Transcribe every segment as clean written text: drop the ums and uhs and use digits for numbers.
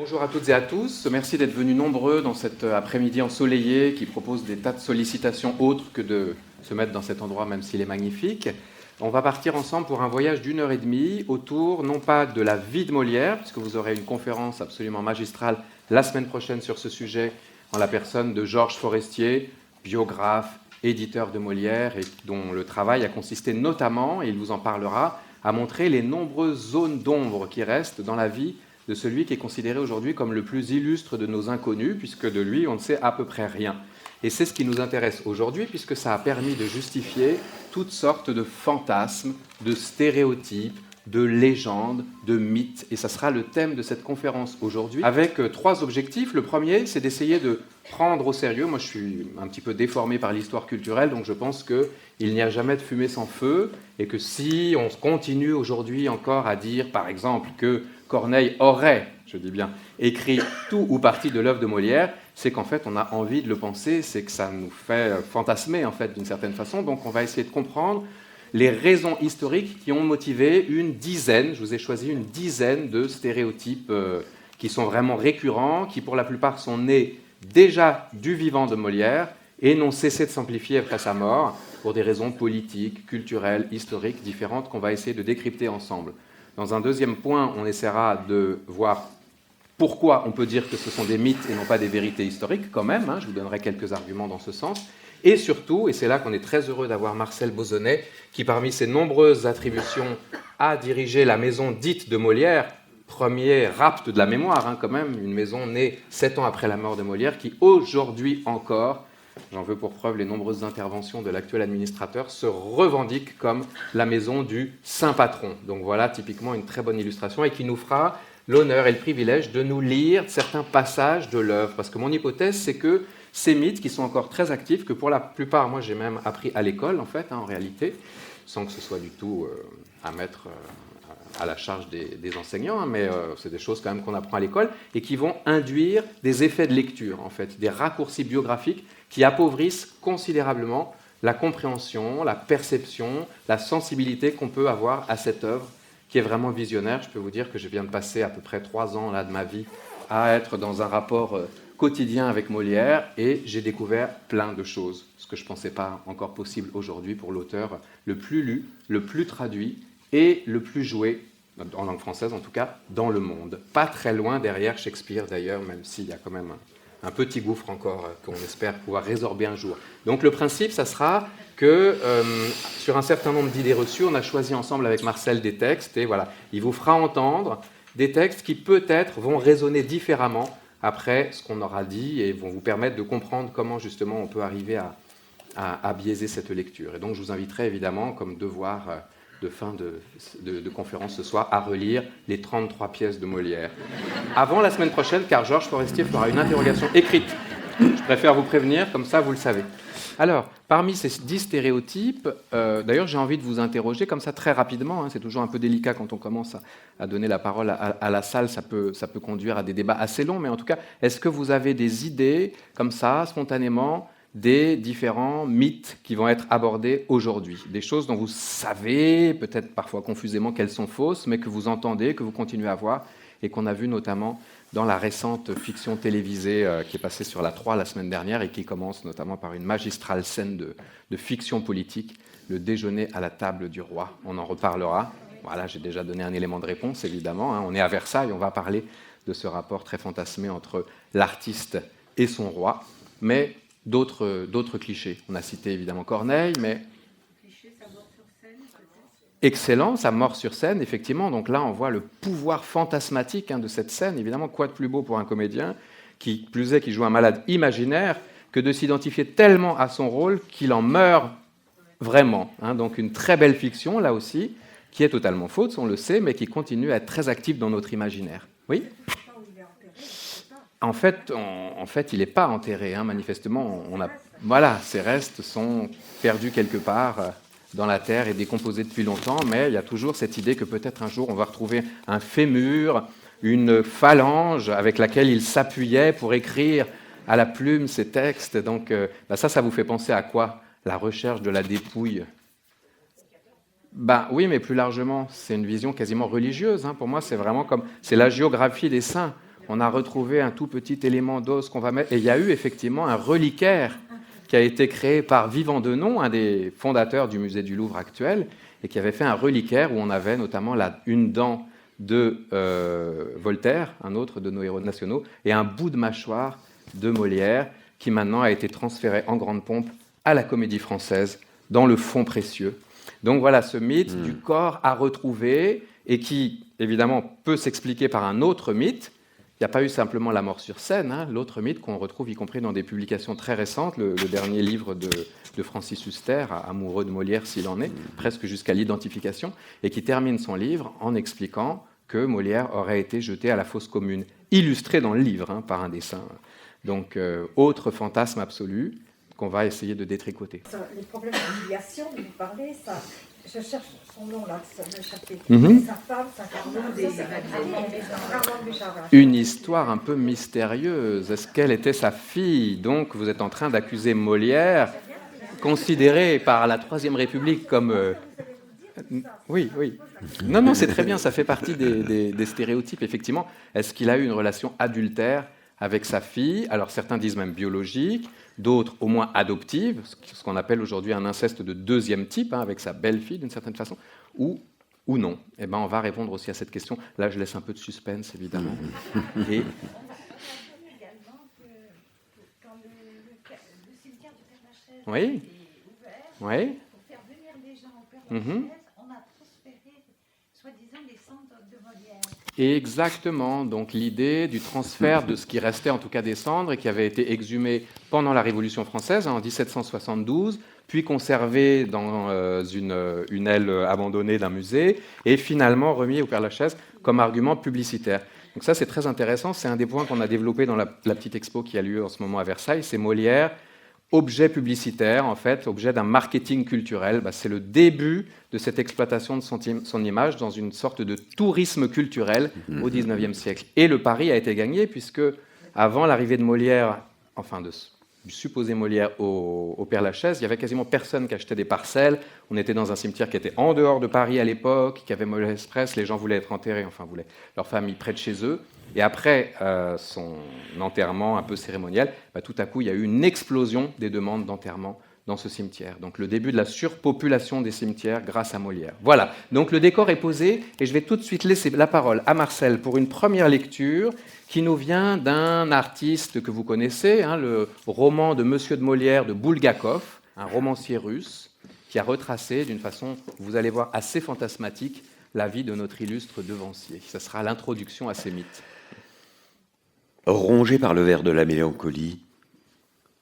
Bonjour à toutes et à tous, merci d'être venus nombreux dans cet après-midi ensoleillé qui propose des tas de sollicitations autres que de se mettre dans cet endroit même s'il est magnifique. On va partir ensemble pour un voyage d'1 heure et demie autour non pas de la vie de Molière, puisque vous aurez une conférence absolument magistrale la semaine prochaine sur ce sujet en la personne de Georges Forestier, biographe, éditeur de Molière et dont le travail a consisté notamment, et il vous en parlera, à montrer les nombreuses zones d'ombre qui restent dans la vie de celui qui est considéré aujourd'hui comme le plus illustre de nos inconnus, puisque de lui, on ne sait à peu près rien. Et c'est ce qui nous intéresse aujourd'hui, puisque ça a permis de justifier toutes sortes de fantasmes, de stéréotypes, de légendes, de mythes. Et ça sera le thème de cette conférence aujourd'hui, avec 3 objectifs. Le premier, c'est d'essayer de prendre au sérieux. Moi, je suis un petit peu déformé par l'histoire culturelle, donc je pense qu'il n'y a jamais de fumée sans feu, et que si on continue aujourd'hui encore à dire, par exemple, que Corneille aurait, je dis bien, écrit tout ou partie de l'œuvre de Molière, c'est qu'en fait, on a envie de le penser, c'est que ça nous fait fantasmer, en fait, d'une certaine façon. Donc, on va essayer de comprendre les raisons historiques qui ont motivé une dizaine, je vous ai choisi une dizaine de stéréotypes qui sont vraiment récurrents, qui pour la plupart sont nés déjà du vivant de Molière et n'ont cessé de s'amplifier après sa mort pour des raisons politiques, culturelles, historiques différentes qu'on va essayer de décrypter ensemble. Dans un deuxième point, on essaiera de voir pourquoi on peut dire que ce sont des mythes et non pas des vérités historiques, quand même, je vous donnerai quelques arguments dans ce sens. Et surtout, et c'est là qu'on est très heureux d'avoir Marcel Bozonnet, qui parmi ses nombreuses attributions a dirigé la maison dite de Molière, premier rapt de la mémoire, quand même, une maison née 7 ans après la mort de Molière, qui aujourd'hui encore, j'en veux pour preuve les nombreuses interventions de l'actuel administrateur, se revendique comme la maison du saint patron. Donc voilà typiquement une très bonne illustration et qui nous fera l'honneur et le privilège de nous lire certains passages de l'œuvre. Parce que mon hypothèse, c'est que ces mythes qui sont encore très actifs, que pour la plupart, moi j'ai même appris à l'école en fait, en réalité, sans que ce soit du tout à mettre à la charge des enseignants, mais c'est des choses quand même qu'on apprend à l'école, et qui vont induire des effets de lecture, en fait, des raccourcis biographiques qui appauvrissent considérablement la compréhension, la perception, la sensibilité qu'on peut avoir à cette œuvre, qui est vraiment visionnaire. Je peux vous dire que je viens de passer à peu près 3 ans là, de ma vie à être dans un rapport quotidien avec Molière, et j'ai découvert plein de choses, ce que je ne pensais pas encore possible aujourd'hui pour l'auteur le plus lu, le plus traduit, et le plus joué, en langue française en tout cas, dans le monde. Pas très loin derrière Shakespeare d'ailleurs, même s'il y a quand même un petit gouffre encore qu'on espère pouvoir résorber un jour. Donc le principe, ça sera que sur un certain nombre d'idées reçues, on a choisi ensemble avec Marcel des textes, et voilà, il vous fera entendre des textes qui peut-être vont résonner différemment après ce qu'on aura dit, et vont vous permettre de comprendre comment justement on peut arriver à biaiser cette lecture. Et donc je vous inviterai évidemment, comme devoir de fin de conférence ce soir, à relire les 33 pièces de Molière. Avant la semaine prochaine, car Georges Forestier fera une interrogation écrite. Je préfère vous prévenir, comme ça vous le savez. Alors, parmi ces 10 stéréotypes, d'ailleurs j'ai envie de vous interroger comme ça très rapidement, c'est toujours un peu délicat quand on commence à donner la parole à la salle, ça peut conduire à des débats assez longs, mais en tout cas, est-ce que vous avez des idées comme ça, spontanément, des différents mythes qui vont être abordés aujourd'hui, des choses dont vous savez, peut-être parfois confusément, qu'elles sont fausses, mais que vous entendez, que vous continuez à voir, et qu'on a vu notamment dans la récente fiction télévisée qui est passée sur la 3 la semaine dernière, et qui commence notamment par une magistrale scène de fiction politique, le déjeuner à la table du roi. On en reparlera. Voilà, j'ai déjà donné un élément de réponse, évidemment. On est à Versailles, on va parler de ce rapport très fantasmé entre l'artiste et son roi, mais d'autres clichés. On a cité évidemment Corneille, mais... Excellent, sa mort sur scène, effectivement. Donc là, on voit le pouvoir fantasmatique de cette scène. Évidemment, quoi de plus beau pour un comédien, qui plus est, qui joue un malade imaginaire, que de s'identifier tellement à son rôle qu'il en meurt vraiment. Donc une très belle fiction, là aussi, qui est totalement fausse, on le sait, mais qui continue à être très active dans notre imaginaire. Oui ? En fait, il n'est pas enterré, manifestement. Voilà, ses restes sont perdus quelque part dans la terre et décomposés depuis longtemps, mais il y a toujours cette idée que peut-être un jour on va retrouver un fémur, une phalange avec laquelle il s'appuyait pour écrire à la plume ses textes. Donc ça vous fait penser à quoi ? La recherche de la dépouille. Oui, mais plus largement, c'est une vision quasiment religieuse. Pour moi, c'est vraiment comme... C'est la géographie des saints. on a retrouvé un tout petit élément d'os qu'on va mettre. Et il y a eu effectivement un reliquaire qui a été créé par Vivant Denon, un des fondateurs du musée du Louvre actuel, et qui avait fait un reliquaire où on avait notamment une dent de Voltaire, un autre de nos héros nationaux, et un bout de mâchoire de Molière, qui maintenant a été transféré en grande pompe à la Comédie Française, dans le fonds précieux. Donc voilà, ce mythe du corps à retrouver, et qui, évidemment, peut s'expliquer par un autre mythe. Il n'y a pas eu simplement la mort sur scène, hein, l'autre mythe qu'on retrouve y compris dans des publications très récentes, le dernier livre de Francis Huster, amoureux de Molière s'il en est, presque jusqu'à l'identification, et qui termine son livre en expliquant que Molière aurait été jeté à la fosse commune, illustré dans le livre hein, par un dessin. Donc, autre fantasme absolu qu'on va essayer de détricoter. Les problèmes de filiation, vous parlez, ça, je cherche son nom là, ça m'échappait. Sa femme, sa Une histoire un peu mystérieuse. Est-ce qu'elle était sa fille? Donc, vous êtes en train d'accuser Molière, considéré par la Troisième République comme... Oui. Non, c'est très bien, ça fait partie des stéréotypes, effectivement. Est-ce qu'il a eu une relation adultère avec sa fille? Alors, certains disent même biologique, d'autres au moins adoptive, ce qu'on appelle aujourd'hui un inceste de deuxième type, hein, avec sa belle-fille d'une certaine façon, ou non. Eh ben, on va répondre aussi à cette question. Là, je laisse un peu de suspense, évidemment. Et... Oui. Oui. Pour faire venir des gens au Père-Lachaise, on a transféré, soi-disant, les cendres de Molière. Exactement. Donc l'idée du transfert de ce qui restait, en tout cas des cendres, et qui avait été exhumé pendant la Révolution française, en 1772, puis conservé dans une aile abandonnée d'un musée, et finalement remis au Père-Lachaise comme argument publicitaire. Donc ça, c'est très intéressant. C'est un des points qu'on a développé dans la petite expo qui a lieu en ce moment à Versailles. C'est Molière, objet publicitaire, en fait, objet d'un marketing culturel. C'est le début de cette exploitation de son image dans une sorte de tourisme culturel au XIXe siècle. Et le pari a été gagné, puisque avant l'arrivée de Molière, enfin du supposé Molière au Père-Lachaise, il y avait quasiment personne qui achetait des parcelles. On était dans un cimetière qui était en dehors de Paris à l'époque, qui avait mauvaise presse, les gens voulaient être enterrés, enfin voulaient leur famille près de chez eux. Et après son enterrement un peu cérémoniel, tout à coup, il y a eu une explosion des demandes d'enterrement dans ce cimetière. Donc le début de la surpopulation des cimetières grâce à Molière. Voilà, donc le décor est posé, et je vais tout de suite laisser la parole à Marcel pour une première lecture qui nous vient d'un artiste que vous connaissez, hein, le roman de Monsieur de Molière de Bulgakov, un romancier russe, qui a retracé d'une façon, vous allez voir, assez fantasmatique, la vie de notre illustre devancier. Ça sera l'introduction à ces mythes. Rongé par le ver de la mélancolie,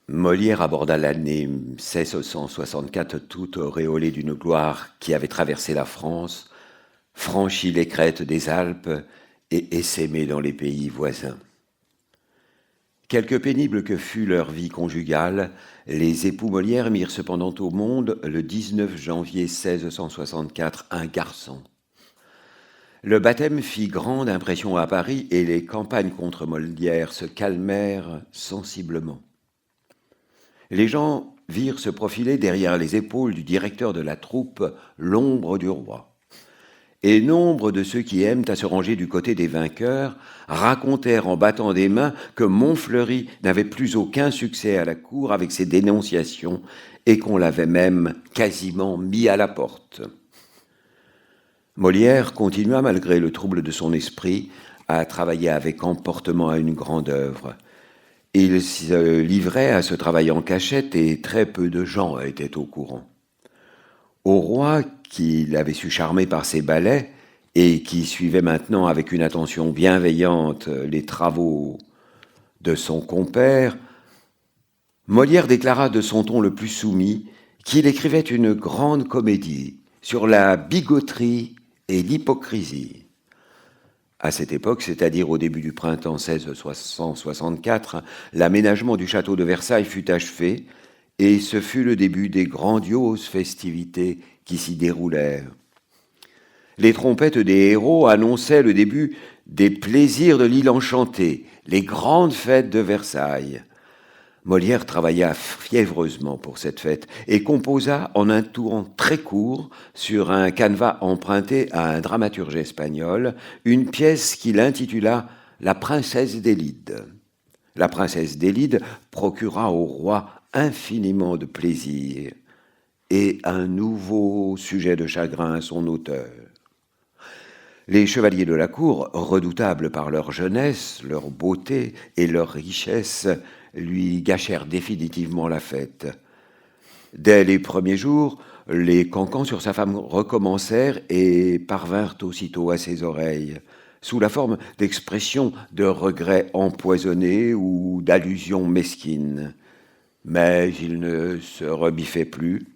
Molière aborda l'année 1664 toute auréolée d'une gloire qui avait traversé la France, franchi les crêtes des Alpes et essaimé dans les pays voisins. Quelque pénible que fût leur vie conjugale, les époux Molière mirent cependant au monde, le 19 janvier 1664, un garçon. Le baptême fit grande impression à Paris et les campagnes contre Molière se calmèrent sensiblement. Les gens virent se profiler derrière les épaules du directeur de la troupe l'ombre du roi. Et nombre de ceux qui aiment à se ranger du côté des vainqueurs racontèrent en battant des mains que Montfleury n'avait plus aucun succès à la cour avec ses dénonciations et qu'on l'avait même quasiment mis à la porte. Molière continua, malgré le trouble de son esprit, à travailler avec emportement à une grande œuvre. Il se livrait à ce travail en cachette et très peu de gens étaient au courant. Au roi, qui l'avait su charmer par ses ballets et qui suivait maintenant avec une attention bienveillante les travaux de son compère, Molière déclara de son ton le plus soumis qu'il écrivait une grande comédie sur la bigoterie et l'hypocrisie. À cette époque, c'est-à-dire au début du printemps 1664, l'aménagement du château de Versailles fut achevé et ce fut le début des grandioses festivités qui s'y déroulèrent. Les trompettes des héros annonçaient le début des plaisirs de l'île enchantée, les grandes fêtes de Versailles. Molière travailla fiévreusement pour cette fête et composa en un temps très court, sur un canevas emprunté à un dramaturge espagnol, une pièce qu'il intitula la princesse d'Élide. La princesse d'Élide procura au roi infiniment de plaisir et un nouveau sujet de chagrin à son auteur. Les chevaliers de la cour, redoutables par leur jeunesse, leur beauté et leur richesse, lui gâchèrent définitivement la fête. Dès les premiers jours, les cancans sur sa femme recommencèrent et parvinrent aussitôt à ses oreilles, sous la forme d'expressions de regrets empoisonnés ou d'allusions mesquines. Mais il ne se rebiffait plus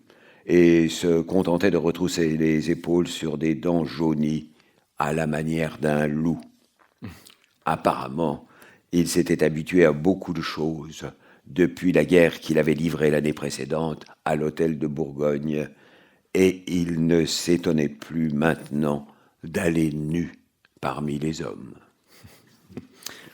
et se contentait de retrousser les épaules sur des dents jaunies à la manière d'un loup. Apparemment, il s'était habitué à beaucoup de choses depuis la guerre qu'il avait livrée l'année précédente à l'hôtel de Bourgogne, et il ne s'étonnait plus maintenant d'aller nu parmi les hommes.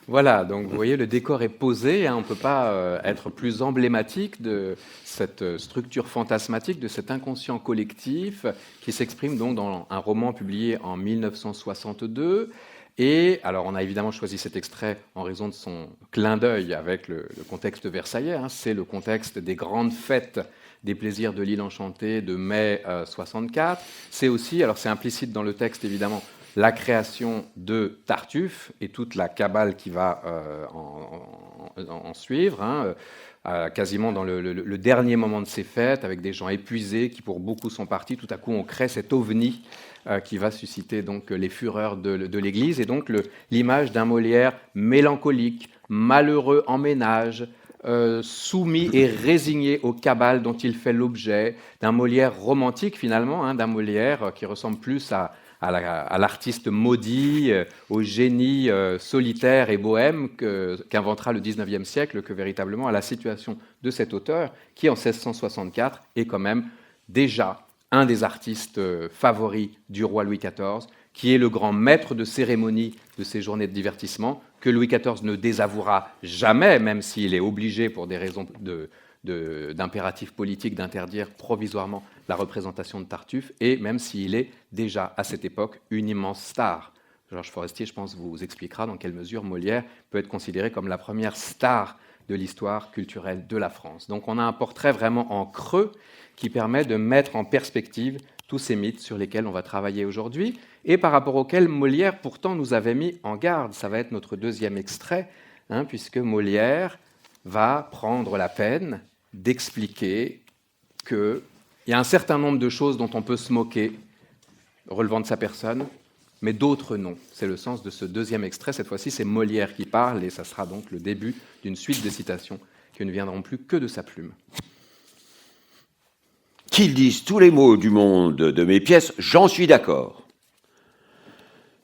Voilà, donc vous voyez, le décor est posé, hein, on ne peut pas être plus emblématique de cette structure fantasmatique, de cet inconscient collectif qui s'exprime donc dans un roman publié en 1962. Et alors, on a évidemment choisi cet extrait en raison de son clin d'œil avec le contexte versaillais. Hein, c'est le contexte des grandes fêtes des plaisirs de l'île enchantée de mai 64. C'est aussi, alors c'est implicite dans le texte évidemment, la création de Tartuffe et toute la cabale qui va en suivre, hein, quasiment dans le dernier moment de ces fêtes, avec des gens épuisés qui pour beaucoup sont partis. Tout à coup, on crée cet ovni qui va susciter donc les fureurs de l'Église, et donc l'image d'un Molière mélancolique, malheureux en ménage, soumis et résigné aux cabales dont il fait l'objet, d'un Molière romantique finalement, hein, d'un Molière qui ressemble plus à l'artiste maudit, au génie solitaire et bohème qu'inventera le XIXe siècle, que véritablement à la situation de cet auteur, qui en 1664 est quand même déjà un des artistes favoris du roi Louis XIV, qui est le grand maître de cérémonie de ces journées de divertissement, que Louis XIV ne désavouera jamais, même s'il est obligé pour des raisons d'impératif politique d'interdire provisoirement la représentation de Tartuffe, et même s'il est déjà à cette époque une immense star. Georges Forestier, je pense, vous expliquera dans quelle mesure Molière peut être considéré comme la première star de l'histoire culturelle de la France. Donc on a un portrait vraiment en creux qui permet de mettre en perspective tous ces mythes sur lesquels on va travailler aujourd'hui et par rapport auxquels Molière pourtant nous avait mis en garde. Ça va être notre deuxième extrait, hein, puisque Molière va prendre la peine d'expliquer qu'il y a un certain nombre de choses dont on peut se moquer relevant de sa personne, mais d'autres non. C'est le sens de ce deuxième extrait. Cette fois-ci, c'est Molière qui parle, et ça sera donc le début d'une suite de citations qui ne viendront plus que de sa plume. Qu'ils disent tous les mots du monde de mes pièces, j'en suis d'accord.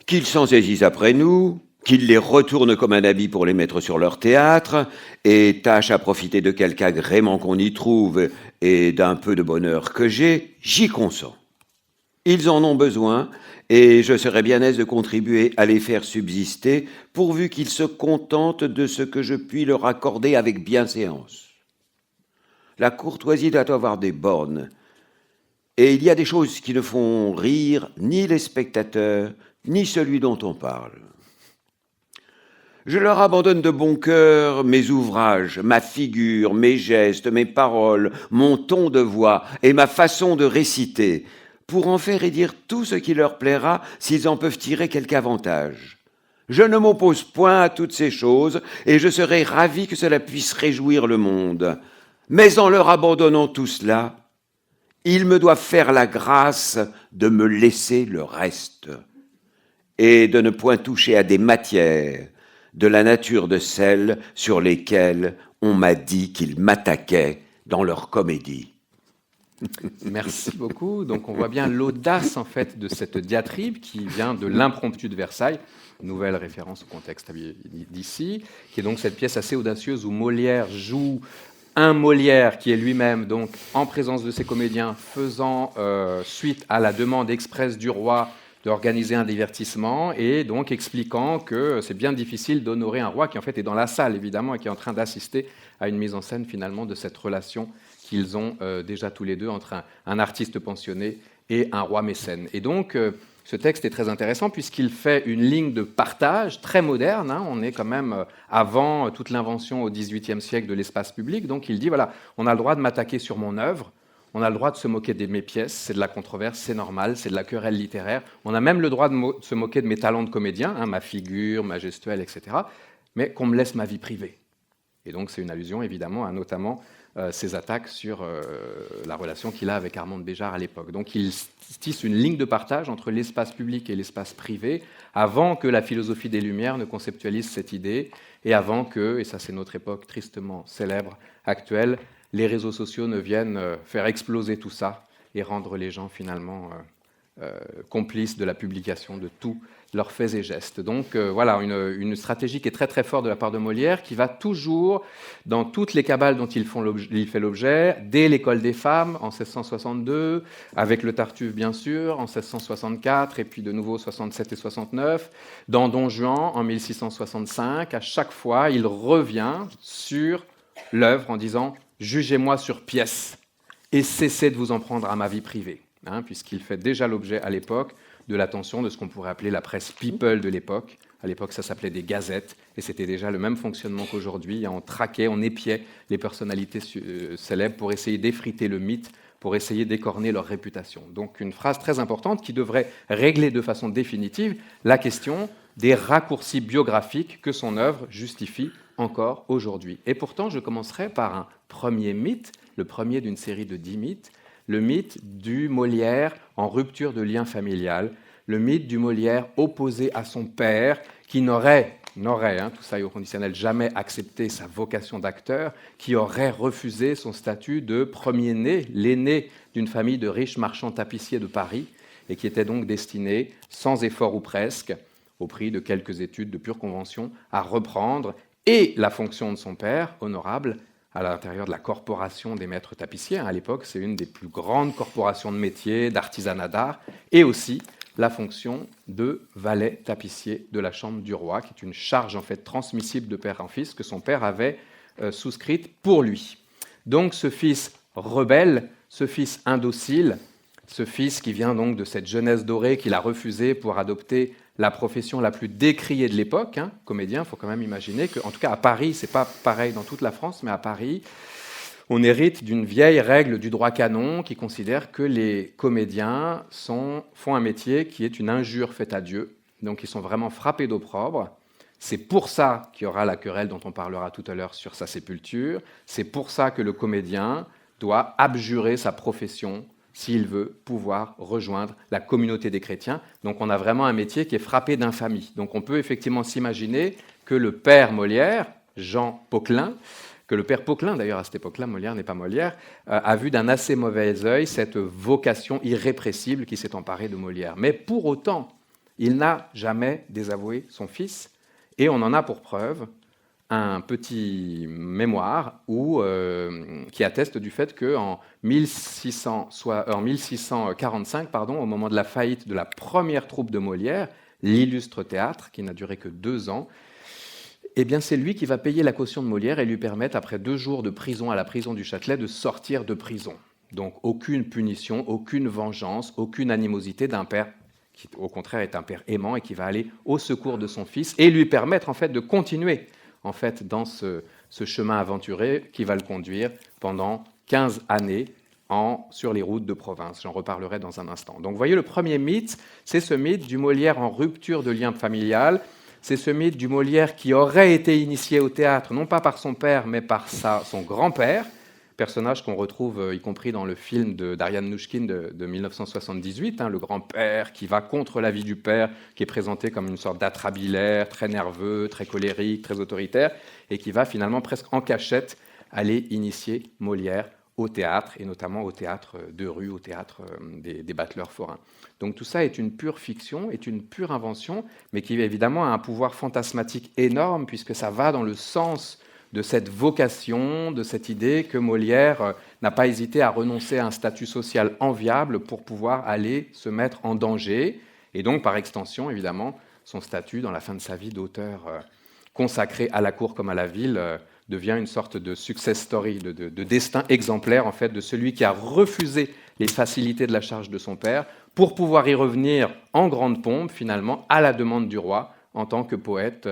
Qu'ils s'en saisissent après nous, qu'ils les retournent comme un habit pour les mettre sur leur théâtre, et tâchent à profiter de quelque agrément qu'on y trouve et d'un peu de bonheur que j'ai, j'y consens. Ils en ont besoin, et je serais bien aise de contribuer à les faire subsister, pourvu qu'ils se contentent de ce que je puis leur accorder avec bienséance. La courtoisie doit avoir des bornes, et il y a des choses qui ne font rire ni les spectateurs, ni celui dont on parle. Je leur abandonne de bon cœur mes ouvrages, ma figure, mes gestes, mes paroles, mon ton de voix et ma façon de réciter, pour en faire et dire tout ce qui leur plaira s'ils en peuvent tirer quelque avantage. Je ne m'oppose point à toutes ces choses, et je serais ravi que cela puisse réjouir le monde. Mais en leur abandonnant tout cela, ils me doivent faire la grâce de me laisser le reste, et de ne point toucher à des matières de la nature de celles sur lesquelles on m'a dit qu'ils m'attaquaient dans leur comédie. Merci beaucoup. Donc on voit bien l'audace en fait de cette diatribe qui vient de l'impromptu de Versailles, nouvelle référence au contexte d'ici, qui est donc cette pièce assez audacieuse où Molière joue un Molière qui est lui-même donc en présence de ses comédiens, faisant suite à la demande expresse du roi d'organiser un divertissement, et donc expliquant que c'est bien difficile d'honorer un roi qui en fait est dans la salle évidemment et qui est en train d'assister à une mise en scène finalement de cette relation qu'ils ont déjà tous les deux entre un artiste pensionné et un roi mécène. Et donc Ce texte est très intéressant puisqu'il fait une ligne de partage très moderne. On est quand même avant toute l'invention au XVIIIe siècle de l'espace public. Donc il dit, voilà, on a le droit de m'attaquer sur mon œuvre, on a le droit de se moquer de mes pièces, c'est de la controverse, c'est normal, c'est de la querelle littéraire. On a même le droit de se moquer de mes talents de comédien, ma figure, ma gestuelle, etc. Mais qu'on me laisse ma vie privée. Et donc c'est une allusion évidemment à notamment ses attaques sur la relation qu'il a avec Armand de Béjart à l'époque. Donc il tisse une ligne de partage entre l'espace public et l'espace privé avant que la philosophie des Lumières ne conceptualise cette idée et avant que, et ça c'est notre époque tristement célèbre, actuelle, les réseaux sociaux ne viennent faire exploser tout ça et rendre les gens finalement complices de la publication de tous leurs faits et gestes. Donc voilà, une stratégie qui est très très forte de la part de Molière, qui va toujours, dans toutes les cabales dont il fait l'objet, dès l'école des femmes en 1662, avec le Tartuffe bien sûr, en 1664, et puis de nouveau 67 et 69, dans Don Juan en 1665, à chaque fois il revient sur l'œuvre en disant « Jugez-moi sur pièce et cessez de vous en prendre à ma vie privée ». Puisqu'il fait déjà l'objet à l'époque de l'attention de ce qu'on pourrait appeler la presse people de l'époque. À l'époque, ça s'appelait des gazettes, et c'était déjà le même fonctionnement qu'aujourd'hui. On traquait, on épiait les personnalités célèbres pour essayer d'effriter le mythe, pour essayer d'écorner leur réputation. Donc une phrase très importante qui devrait régler de façon définitive la question des raccourcis biographiques que son œuvre justifie encore aujourd'hui. Et pourtant, je commencerai par un premier mythe, le premier d'une série de 10 mythes, le mythe du Molière en rupture de lien familial, le mythe du Molière opposé à son père, qui n'aurait, tout ça est au conditionnel, jamais accepté sa vocation d'acteur, qui aurait refusé son statut de premier-né, l'aîné d'une famille de riches marchands tapissiers de Paris, et qui était donc destiné, sans effort ou presque, au prix de quelques études de pure convention, à reprendre et la fonction de son père, honorable, à l'intérieur de la corporation des maîtres tapissiers. À l'époque, c'est une des plus grandes corporations de métiers, d'artisanat d'art, et aussi la fonction de valet tapissier de la chambre du roi, qui est une charge en fait transmissible de père en fils que son père avait souscrite pour lui. Donc ce fils rebelle, ce fils indocile, ce fils qui vient donc de cette jeunesse dorée qu'il a refusée pour adopter la profession la plus décriée de l'époque, comédien, il faut quand même imaginer qu'en tout cas à Paris, c'est pas pareil dans toute la France, mais à Paris, on hérite d'une vieille règle du droit canon qui considère que les comédiens font un métier qui est une injure faite à Dieu, donc ils sont vraiment frappés d'opprobre. C'est pour ça qu'il y aura la querelle dont on parlera tout à l'heure sur sa sépulture, c'est pour ça que le comédien doit abjurer sa profession s'il veut pouvoir rejoindre la communauté des chrétiens. Donc on a vraiment un métier qui est frappé d'infamie. Donc on peut effectivement s'imaginer que le père Molière, Jean Poquelin, que le père Poquelin, d'ailleurs à cette époque-là, Molière n'est pas Molière, a vu d'un assez mauvais œil cette vocation irrépressible qui s'est emparée de Molière. Mais pour autant, il n'a jamais désavoué son fils, et on en a pour preuve un petit mémoire qui atteste du fait qu'en 1645, au moment de la faillite de la première troupe de Molière, l'illustre théâtre, qui n'a duré que 2 ans, eh bien c'est lui qui va payer la caution de Molière et lui permettre, après 2 jours de prison à la prison du Châtelet, de sortir de prison. Donc aucune punition, aucune vengeance, aucune animosité d'un père qui, au contraire, est un père aimant et qui va aller au secours de son fils et lui permettre en fait de continuer dans ce chemin aventuré qui va le conduire pendant 15 années sur les routes de province. J'en reparlerai dans un instant. Donc vous voyez, le premier mythe, c'est ce mythe du Molière en rupture de lien familial. C'est ce mythe du Molière qui aurait été initié au théâtre, non pas par son père, mais par son grand-père, personnage qu'on retrouve y compris dans le film d'Ariane Nouchkine de 1978, le grand-père qui va contre l'avis du père, qui est présenté comme une sorte d'atrabilaire, très nerveux, très colérique, très autoritaire, et qui va finalement presque en cachette aller initier Molière au théâtre, et notamment au théâtre de rue, au théâtre des battleurs forains. Donc tout ça est une pure fiction, est une pure invention, mais qui évidemment a un pouvoir fantasmatique énorme, puisque ça va dans le sens de cette vocation, de cette idée que Molière n'a pas hésité à renoncer à un statut social enviable pour pouvoir aller se mettre en danger, et donc par extension, évidemment, son statut dans la fin de sa vie d'auteur consacré à la cour comme à la ville devient une sorte de success story, de destin exemplaire en fait, de celui qui a refusé les facilités de la charge de son père, pour pouvoir y revenir en grande pompe, finalement, à la demande du roi, en tant que poète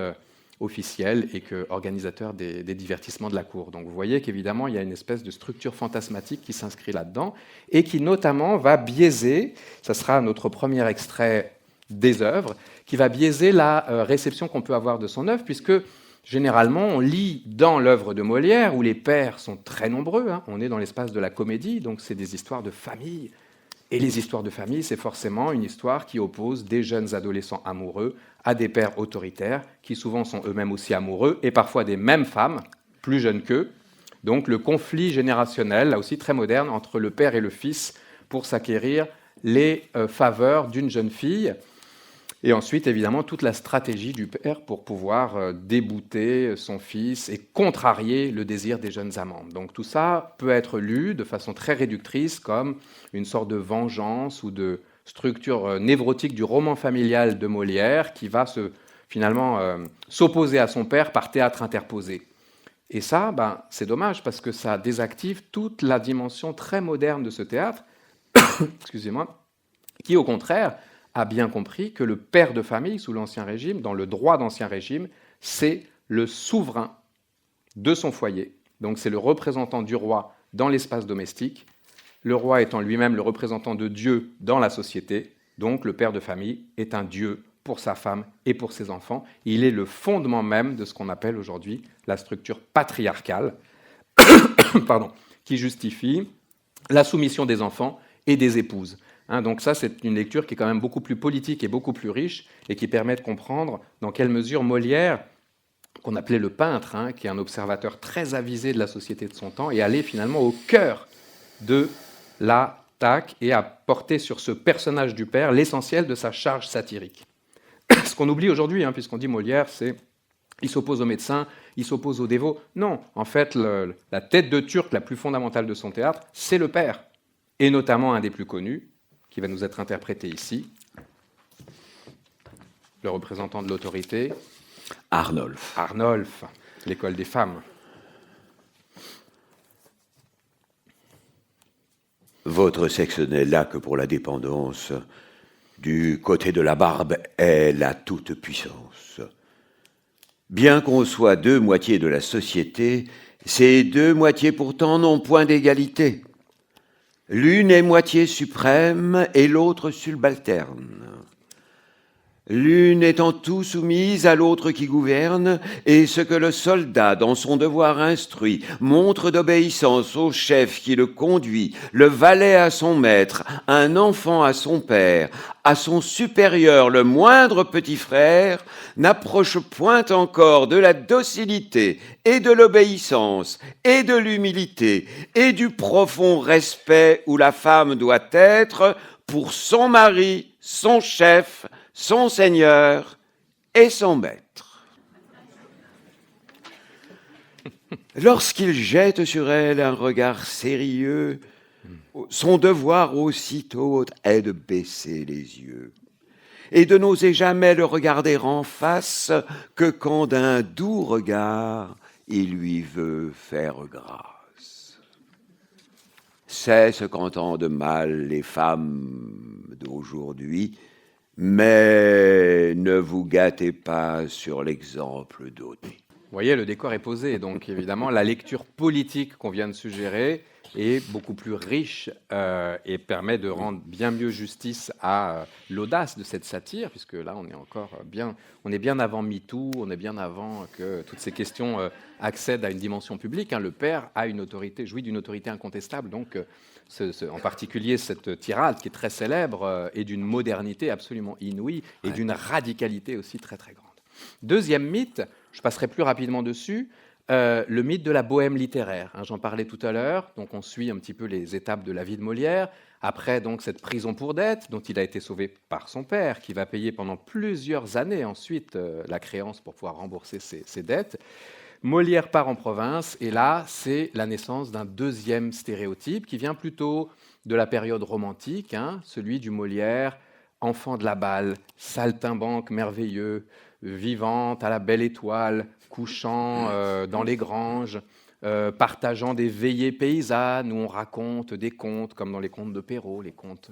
officiel et que organisateur des divertissements de la cour. Donc vous voyez qu'évidemment, il y a une espèce de structure fantasmatique qui s'inscrit là-dedans et qui notamment va biaiser, ça sera notre premier extrait des œuvres, qui va biaiser la réception qu'on peut avoir de son œuvre, puisque généralement, on lit dans l'œuvre de Molière, où les pères sont très nombreux, hein, on est dans l'espace de la comédie, donc c'est des histoires de famille. Et les histoires de famille, c'est forcément une histoire qui oppose des jeunes adolescents amoureux à des pères autoritaires, qui souvent sont eux-mêmes aussi amoureux, et parfois des mêmes femmes, plus jeunes qu'eux. Donc le conflit générationnel, là aussi très moderne, entre le père et le fils, pour s'acquérir les faveurs d'une jeune fille. Et ensuite, évidemment, toute la stratégie du père pour pouvoir débouter son fils et contrarier le désir des jeunes amants. Donc tout ça peut être lu de façon très réductrice comme une sorte de vengeance ou de structure névrotique du roman familial de Molière qui va finalement s'opposer à son père par théâtre interposé. Et ça, c'est dommage parce que ça désactive toute la dimension très moderne de ce théâtre, excusez-moi, qui au contraire a bien compris que le père de famille sous l'Ancien Régime, dans le droit d'Ancien Régime, c'est le souverain de son foyer. Donc c'est le représentant du roi dans l'espace domestique, le roi étant lui-même le représentant de Dieu dans la société. Donc le père de famille est un Dieu pour sa femme et pour ses enfants. Il est le fondement même de ce qu'on appelle aujourd'hui la structure patriarcale, pardon, qui justifie la soumission des enfants et des épouses. Donc ça, c'est une lecture qui est quand même beaucoup plus politique et beaucoup plus riche et qui permet de comprendre dans quelle mesure Molière, qu'on appelait le peintre, qui est un observateur très avisé de la société de son temps, est allé finalement au cœur de l'attaque et a porté sur ce personnage du père l'essentiel de sa charge satirique. Ce qu'on oublie aujourd'hui, puisqu'on dit Molière, c'est il s'oppose aux médecins, il s'oppose aux dévots. Non, en fait, la tête de Turc la plus fondamentale de son théâtre, c'est le père, et notamment un des plus connus, qui va nous être interprété ici, le représentant de l'autorité. Arnolphe. Arnolphe, l'école des femmes. Votre sexe n'est là que pour la dépendance. Du côté de la barbe est la toute-puissance. Bien qu'on soit deux moitiés de la société, ces deux moitiés pourtant n'ont point d'égalité. L'une est moitié suprême et l'autre subalterne. L'une étant tout soumise à l'autre qui gouverne, et ce que le soldat, dans son devoir instruit, montre d'obéissance au chef qui le conduit, le valet à son maître, un enfant à son père, à son supérieur, le moindre petit frère, n'approche point encore de la docilité et de l'obéissance et de l'humilité et du profond respect où la femme doit être pour son mari, son chef, son seigneur et son maître. Lorsqu'il jette sur elle un regard sérieux, son devoir aussitôt est de baisser les yeux et de n'oser jamais le regarder en face que quand d'un doux regard il lui veut faire grâce. C'est ce qu'entendent mal les femmes d'aujourd'hui, mais ne vous gâtez pas sur l'exemple donné. Vous voyez, le décor est posé, donc évidemment, la lecture politique qu'on vient de suggérer est beaucoup plus riche et permet de rendre bien mieux justice à l'audace de cette satire, puisque là, on est bien avant MeToo, on est bien avant que toutes ces questions accèdent à une dimension publique. Le père a une autorité, jouit d'une autorité incontestable, donc en particulier cette tirade qui est très célèbre et d'une modernité absolument inouïe et d'une radicalité aussi très très grande. Deuxième mythe, je passerai plus rapidement dessus, le mythe de la bohème littéraire. J'en parlais tout à l'heure, donc on suit un petit peu les étapes de la vie de Molière. Après donc cette prison pour dette, dont il a été sauvé par son père, qui va payer pendant plusieurs années ensuite la créance pour pouvoir rembourser ses dettes. Molière part en province, et là, c'est la naissance d'un deuxième stéréotype qui vient plutôt de la période romantique, celui du Molière, enfant de la balle, saltimbanque merveilleux, vivante à la belle étoile, couchant dans les granges, partageant des veillées paysannes où on raconte des contes, comme dans les contes de Perrault, les contes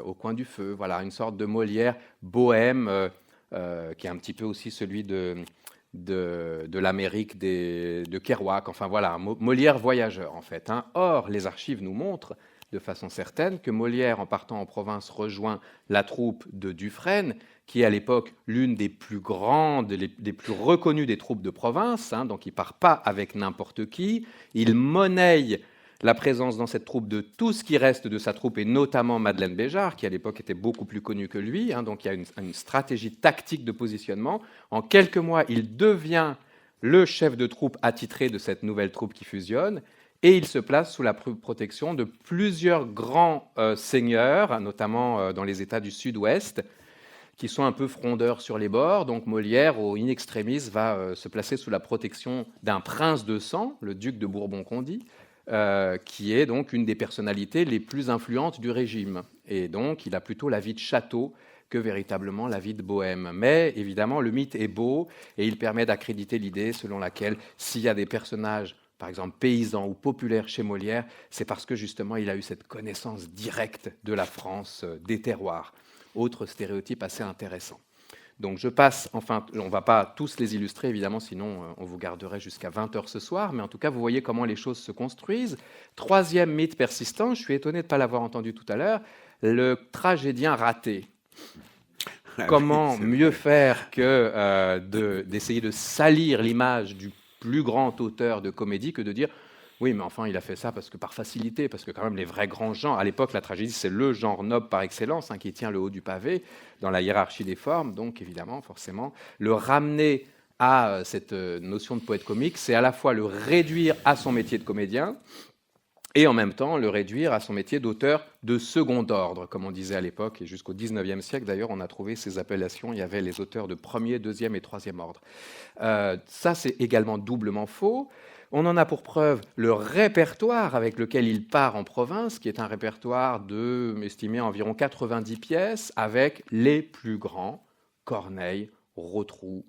au coin du feu. Voilà, une sorte de Molière bohème, qui est un petit peu aussi celui de l'Amérique de Kerouac. Enfin voilà, Molière voyageur en fait. Or, les archives nous montrent de façon certaine que Molière, en partant en province, rejoint la troupe de Dufresne, qui est à l'époque l'une des plus grandes, des plus reconnues des troupes de province. Donc il ne part pas avec n'importe qui. Il monnaie la présence dans cette troupe de tout ce qui reste de sa troupe, et notamment Madeleine Béjart, qui à l'époque était beaucoup plus connue que lui. Donc il y a une stratégie tactique de positionnement. En quelques mois, il devient le chef de troupe attitré de cette nouvelle troupe qui fusionne, et il se place sous la protection de plusieurs grands seigneurs, notamment dans les États du Sud-Ouest, qui sont un peu frondeurs sur les bords. Donc Molière, au in extremis, va se placer sous la protection d'un prince de sang, le duc de Bourbon-Condy, qui est donc une des personnalités les plus influentes du régime. Et donc, il a plutôt la vie de château que véritablement la vie de bohème. Mais évidemment, le mythe est beau et il permet d'accréditer l'idée selon laquelle s'il y a des personnages, par exemple paysans ou populaires chez Molière, c'est parce que justement, il a eu cette connaissance directe de la France, des terroirs. Autre stéréotype assez intéressant. Donc je passe, enfin, on ne va pas tous les illustrer, évidemment, sinon on vous garderait jusqu'à 20h ce soir, mais en tout cas, vous voyez comment les choses se construisent. Troisième mythe persistant, je suis étonné de ne pas l'avoir entendu tout à l'heure, le tragédien raté. Comment mieux faire que d'essayer de salir l'image du plus grand auteur de comédie que de dire oui, mais enfin, il a fait ça parce que par facilité, parce que quand même les vrais grands genres, à l'époque, la tragédie, c'est le genre noble par excellence, qui tient le haut du pavé dans la hiérarchie des formes. Donc, évidemment, forcément, le ramener à cette notion de poète comique, c'est à la fois le réduire à son métier de comédien et en même temps le réduire à son métier d'auteur de second ordre, comme on disait à l'époque, et jusqu'au XIXe siècle, d'ailleurs, on a trouvé ces appellations. Il y avait les auteurs de premier, deuxième et troisième ordre. Ça, c'est également doublement faux. On en a pour preuve le répertoire avec lequel il part en province, qui est un répertoire estimé à environ 90 pièces, avec les plus grands, Corneille, Rotrou,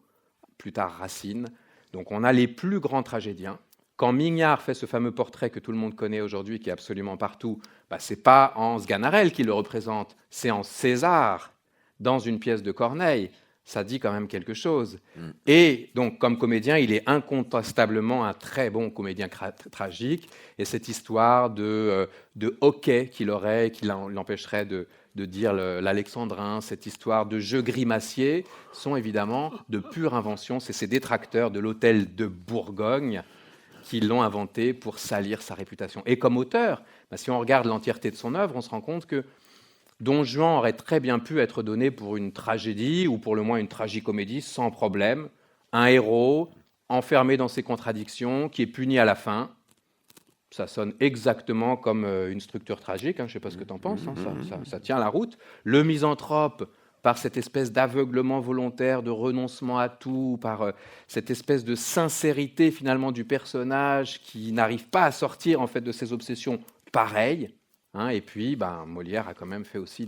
plus tard Racine. Donc on a les plus grands tragédiens. Quand Mignard fait ce fameux portrait que tout le monde connaît aujourd'hui, qui est absolument partout, ce n'est pas en Sganarelle qu'il le représente, c'est en César, dans une pièce de Corneille. Ça dit quand même quelque chose. Et donc, comme comédien, il est incontestablement un très bon comédien tragique. Et cette histoire de hoquet qu'il aurait, qui l'empêcherait de dire l'alexandrin, cette histoire de jeu grimacier, sont évidemment de pure invention. C'est ces détracteurs de l'hôtel de Bourgogne qui l'ont inventé pour salir sa réputation. Et comme auteur, si on regarde l'entièreté de son œuvre, on se rend compte que Don Juan aurait très bien pu être donné pour une tragédie, ou pour le moins une tragicomédie, sans problème. Un héros enfermé dans ses contradictions, qui est puni à la fin. Ça sonne exactement comme une structure tragique, je ne sais pas ce que tu en penses, ça tient la route. Le misanthrope, par cette espèce d'aveuglement volontaire, de renoncement à tout, par cette espèce de sincérité finalement du personnage qui n'arrive pas à sortir en fait de ses obsessions, pareil. Et puis, Molière a quand même fait aussi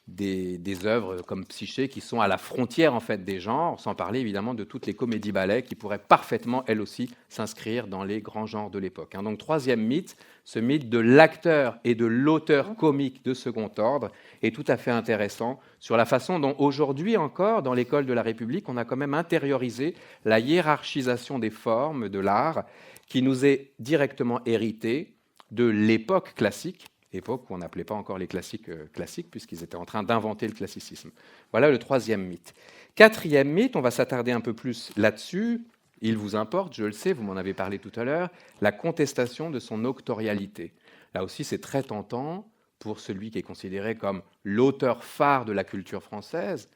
des œuvres comme Psyché qui sont à la frontière en fait des genres, sans parler évidemment de toutes les comédies-ballets qui pourraient parfaitement, elles aussi, s'inscrire dans les grands genres de l'époque. Donc, troisième mythe, ce mythe de l'acteur et de l'auteur comique de second ordre est tout à fait intéressant sur la façon dont aujourd'hui encore, dans l'école de la République, on a quand même intériorisé la hiérarchisation des formes de l'art qui nous est directement héritée de l'époque classique, époque où on n'appelait pas encore les classiques classiques, puisqu'ils étaient en train d'inventer le classicisme. Voilà le troisième mythe. Quatrième mythe, on va s'attarder un peu plus là-dessus. Il vous importe, je le sais, vous m'en avez parlé tout à l'heure, la contestation de son auctorialité. Là aussi, c'est très tentant pour celui qui est considéré comme l'auteur phare de la culture française,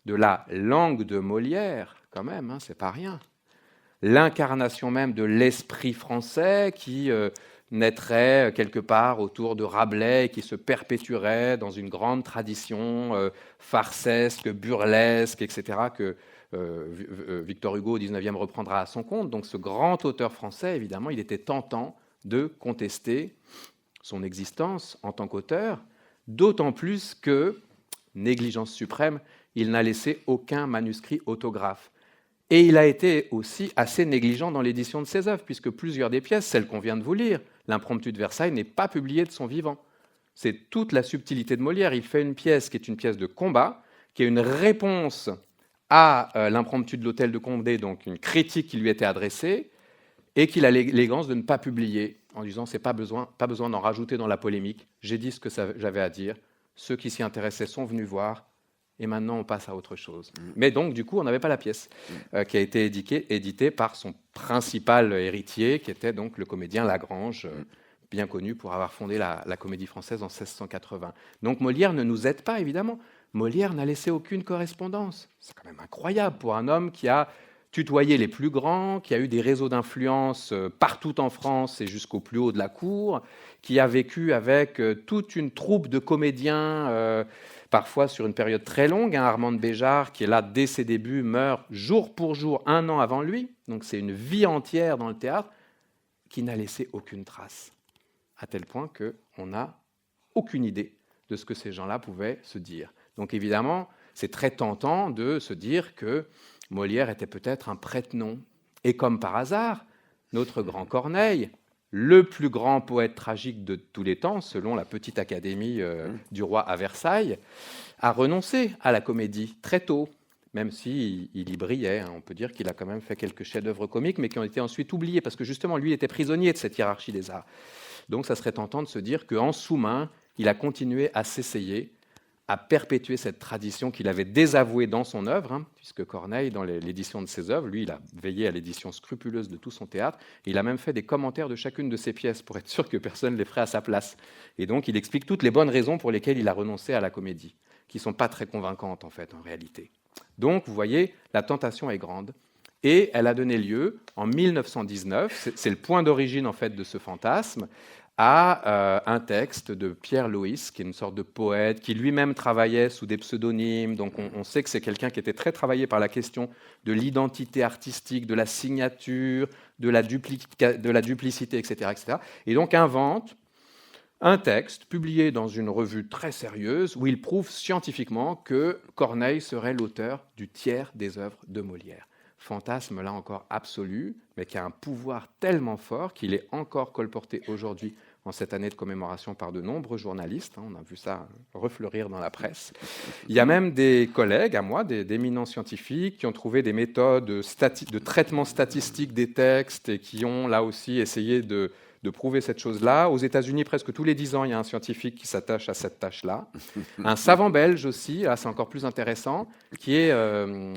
de la langue de Molière, quand même, c'est pas rien. L'incarnation même de l'esprit français qui naîtrait quelque part autour de Rabelais, qui se perpétuerait dans une grande tradition farcesque, burlesque, etc., que Victor Hugo au XIXe reprendra à son compte. Donc ce grand auteur français, évidemment, il était tentant de contester son existence en tant qu'auteur, d'autant plus que, négligence suprême, il n'a laissé aucun manuscrit autographe. Et il a été aussi assez négligent dans l'édition de ses œuvres, puisque plusieurs des pièces, celles qu'on vient de vous lire, l'Impromptu de Versailles n'est pas publiée de son vivant. C'est toute la subtilité de Molière. Il fait une pièce qui est une pièce de combat, qui est une réponse à l'Impromptu de l'Hôtel de Condé, donc une critique qui lui était adressée, et qu'il a l'élégance de ne pas publier, en disant c'est pas besoin d'en rajouter dans la polémique, j'ai dit ce que j'avais à dire, ceux qui s'y intéressaient sont venus voir, et maintenant on passe à autre chose. Mais donc du coup on n'avait pas la pièce, qui a été éditée par son principal héritier, qui était donc le comédien Lagrange, bien connu pour avoir fondé la Comédie Française en 1680. Donc Molière ne nous aide pas, évidemment. Molière n'a laissé aucune correspondance. C'est quand même incroyable pour un homme qui a tutoyé les plus grands, qui a eu des réseaux d'influence partout en France et jusqu'au plus haut de la cour, qui a vécu avec toute une troupe de comédiens, parfois sur une période très longue. Armand de Béjart, qui est là dès ses débuts, meurt jour pour jour, 1 an avant lui. Donc c'est une vie entière dans le théâtre, qui n'a laissé aucune trace, à tel point qu'on n'a aucune idée de ce que ces gens-là pouvaient se dire. Donc évidemment, c'est très tentant de se dire que Molière était peut-être un prête-nom. Et comme par hasard, notre grand Corneille, le plus grand poète tragique de tous les temps, selon la petite académie du roi à Versailles, a renoncé à la comédie très tôt, même s'il y brillait. On peut dire qu'il a quand même fait quelques chefs-d'œuvre comiques, mais qui ont été ensuite oubliés, parce que justement, lui était prisonnier de cette hiérarchie des arts. Donc ça serait tentant de se dire qu'en sous-main, il a continué à s'essayer à perpétuer cette tradition qu'il avait désavouée dans son œuvre, puisque Corneille, dans l'édition de ses œuvres, lui, il a veillé à l'édition scrupuleuse de tout son théâtre, et il a même fait des commentaires de chacune de ses pièces pour être sûr que personne ne les ferait à sa place. Et donc, il explique toutes les bonnes raisons pour lesquelles il a renoncé à la comédie, qui ne sont pas très convaincantes, en fait, en réalité. Donc, vous voyez, la tentation est grande, et elle a donné lieu, en 1919, c'est le point d'origine, en fait, de ce fantasme, à un texte de Pierre Loïs, qui est une sorte de poète, qui lui-même travaillait sous des pseudonymes. Donc on sait que c'est quelqu'un qui était très travaillé par la question de l'identité artistique, de la signature, de la duplicité, etc., etc. Et donc invente un texte publié dans une revue très sérieuse où il prouve scientifiquement que Corneille serait l'auteur du tiers des œuvres de Molière. Fantasme, là encore, absolu, mais qui a un pouvoir tellement fort qu'il est encore colporté aujourd'hui, en cette année de commémoration, par de nombreux journalistes. On a vu ça refleurir dans la presse. Il y a même des collègues à moi, d'éminents scientifiques, qui ont trouvé des méthodes de traitement statistique des textes et qui ont, là aussi, essayé de prouver cette chose-là. Aux États-Unis, presque tous les 10 ans, il y a un scientifique qui s'attache à cette tâche-là. Un savant belge aussi, là c'est encore plus intéressant, qui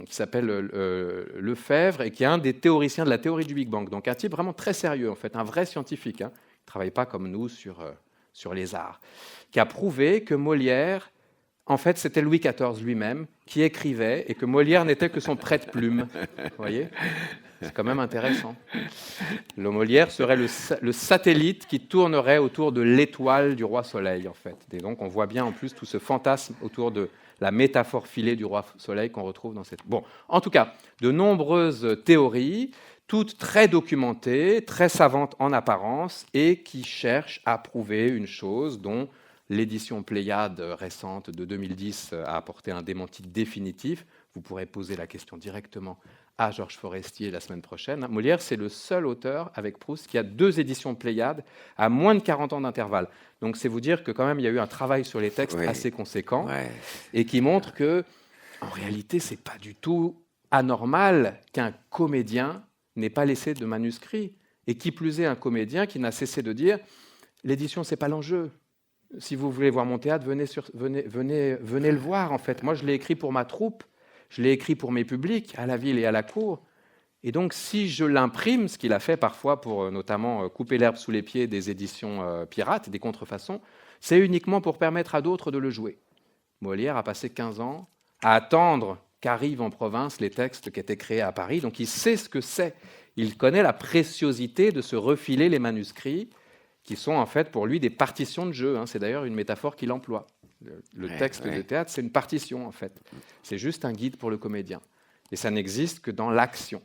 s'appelle Lefebvre et qui est un des théoriciens de la théorie du Big Bang. Donc un type vraiment très sérieux, en fait, un vrai scientifique. Il ne travaille pas comme nous sur les arts. Qui a prouvé que Molière, en fait, c'était Louis XIV lui-même qui écrivait et que Molière n'était que son prête-plume. Vous voyez ? C'est quand même intéressant. Le Molière serait le satellite qui tournerait autour de l'étoile du roi Soleil, en fait. Et donc, on voit bien en plus tout ce fantasme autour de la métaphore filée du roi Soleil qu'on retrouve dans cette... Bon, en tout cas, de nombreuses théories, toutes très documentées, très savantes en apparence, et qui cherchent à prouver une chose dont l'édition Pléiade récente de 2010 a apporté un démenti définitif. Vous pourrez poser la question directement à Georges Forestier la semaine prochaine. Molière, c'est le seul auteur, avec Proust, qui a 2 éditions Pléiade à moins de 40 ans d'intervalle. Donc c'est vous dire que quand même, il y a eu un travail sur les textes assez conséquent, et qui montre que, en réalité, c'est pas du tout anormal qu'un comédien n'ait pas laissé de manuscrit, et qui plus est un comédien qui n'a cessé de dire « l'édition, c'est pas l'enjeu. Si vous voulez voir mon théâtre, venez le voir, en fait. Moi, je l'ai écrit pour ma troupe. Je l'ai écrit pour mes publics, à la ville et à la cour. Et donc, si je l'imprime, ce qu'il a fait parfois pour notamment couper l'herbe sous les pieds des éditions pirates, des contrefaçons, c'est uniquement pour permettre à d'autres de le jouer. Molière a passé 15 ans à attendre qu'arrivent en province les textes qui étaient créés à Paris. Donc, il sait ce que c'est. Il connaît la préciosité de se refiler les manuscrits qui sont en fait pour lui des partitions de jeu. C'est d'ailleurs une métaphore qu'il emploie. Le texte de théâtre, c'est une partition, en fait. C'est juste un guide pour le comédien. Et ça n'existe que dans l'action.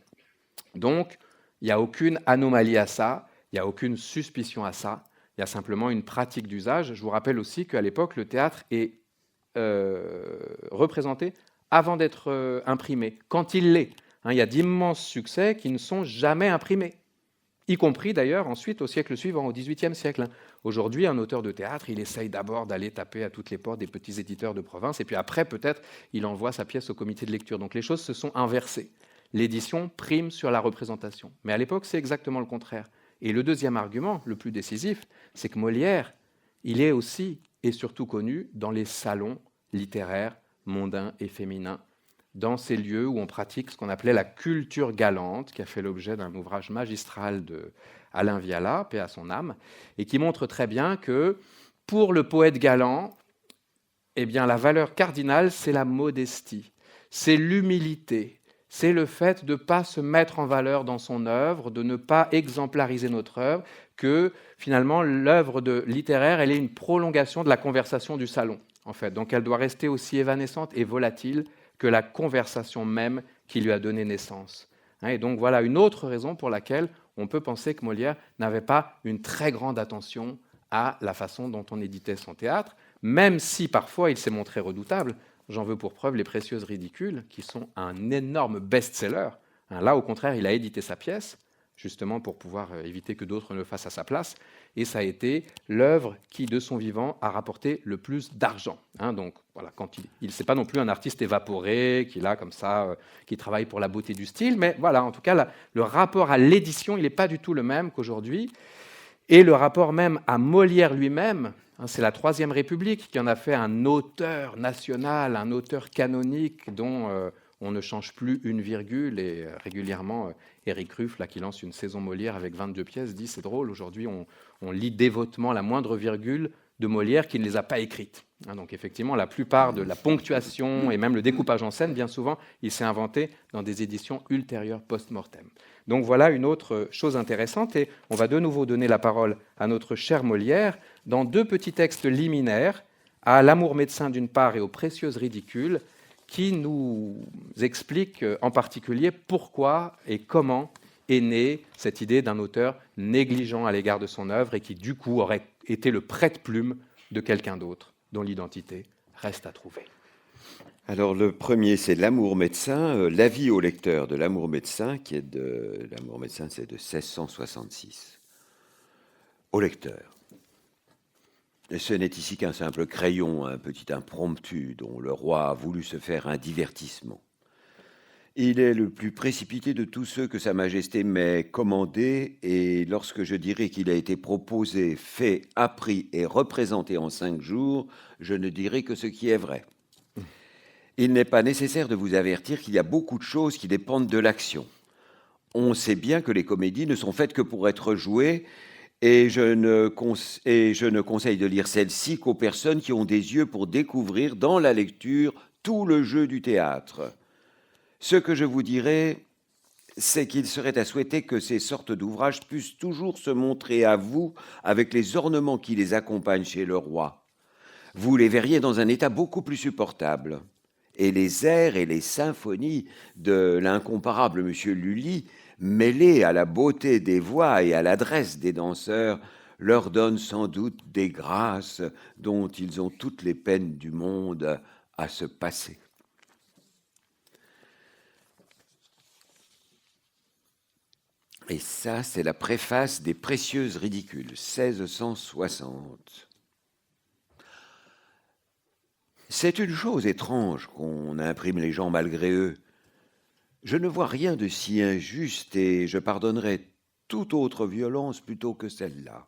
Donc, il n'y a aucune anomalie à ça, il n'y a aucune suspicion à ça, il y a simplement une pratique d'usage. Je vous rappelle aussi qu'à l'époque, le théâtre est représenté avant d'être imprimé, quand il l'est. Il y a d'immenses succès qui ne sont jamais imprimés, y compris d'ailleurs ensuite au siècle suivant, au XVIIIe siècle. Aujourd'hui, un auteur de théâtre, il essaye d'abord d'aller taper à toutes les portes des petits éditeurs de province, et puis après, peut-être, il envoie sa pièce au comité de lecture. Donc les choses se sont inversées. L'édition prime sur la représentation. Mais à l'époque, c'est exactement le contraire. Et le deuxième argument, le plus décisif, c'est que Molière, il est aussi et surtout connu dans les salons littéraires mondains et féminins, dans ces lieux où on pratique ce qu'on appelait la culture galante, qui a fait l'objet d'un ouvrage magistral de Alain Viala, paix à son âme, et qui montre très bien que pour le poète galant, eh bien, la valeur cardinale, c'est la modestie, c'est l'humilité, c'est le fait de ne pas se mettre en valeur dans son œuvre, de ne pas exemplariser notre œuvre, que finalement l'œuvre littéraire, elle est une prolongation de la conversation du salon, en fait. Donc elle doit rester aussi évanescente et volatile que la conversation même qui lui a donné naissance. Et donc voilà une autre raison pour laquelle on peut penser que Molière n'avait pas une très grande attention à la façon dont on éditait son théâtre, même si parfois il s'est montré redoutable. J'en veux pour preuve Les Précieuses Ridicules, qui sont un énorme best-seller. Là, au contraire, il a édité sa pièce, justement pour pouvoir éviter que d'autres ne le fassent à sa place, et ça a été l'œuvre qui, de son vivant, a rapporté le plus d'argent. Donc, voilà, quand c'est pas non plus un artiste évaporé, qui travaille pour la beauté du style, mais voilà, en tout cas, le rapport à l'édition, il n'est pas du tout le même qu'aujourd'hui, et le rapport même à Molière lui-même. C'est la Troisième République qui en a fait un auteur national, un auteur canonique dont on ne change plus une virgule. Et régulièrement, Éric Ruff, là, qui lance une saison Molière avec 22 pièces, dit « c'est drôle, aujourd'hui on lit dévotement la moindre virgule de Molière qui ne les a pas écrites ». Donc effectivement, la plupart de la ponctuation et même le découpage en scène, bien souvent, il s'est inventé dans des éditions ultérieures post-mortem. Donc voilà une autre chose intéressante, et on va de nouveau donner la parole à notre cher Molière dans deux petits textes liminaires, à L'amour médecin d'une part et aux Précieuses ridicules, qui nous expliquent en particulier pourquoi et comment est née cette idée d'un auteur négligent à l'égard de son œuvre et qui du coup aurait été le prête-plume de quelqu'un d'autre, dont l'identité reste à trouver. Alors le premier, c'est L'amour médecin, l'avis au lecteur de L'amour médecin, L'amour médecin, c'est de 1666. Au lecteur. Ce n'est ici qu'un simple crayon, un petit impromptu dont le roi a voulu se faire un divertissement. Il est le plus précipité de tous ceux que Sa Majesté m'ait commandé, et lorsque je dirai qu'il a été proposé, fait, appris et représenté en 5 jours, je ne dirai que ce qui est vrai. Il n'est pas nécessaire de vous avertir qu'il y a beaucoup de choses qui dépendent de l'action. On sait bien que les comédies ne sont faites que pour être jouées, et je ne conseille de lire celle-ci qu'aux personnes qui ont des yeux pour découvrir dans la lecture tout le jeu du théâtre. Ce que je vous dirai, c'est qu'il serait à souhaiter que ces sortes d'ouvrages puissent toujours se montrer à vous avec les ornements qui les accompagnent chez le roi. Vous les verriez dans un état beaucoup plus supportable. Et les airs et les symphonies de l'incomparable M. Lully, mêlés à la beauté des voix et à l'adresse des danseurs, leur donnent sans doute des grâces dont ils ont toutes les peines du monde à se passer. Et ça, c'est la préface des Précieuses ridicules, 1660. C'est une chose étrange qu'on imprime les gens malgré eux. Je ne vois rien de si injuste et je pardonnerais toute autre violence plutôt que celle-là.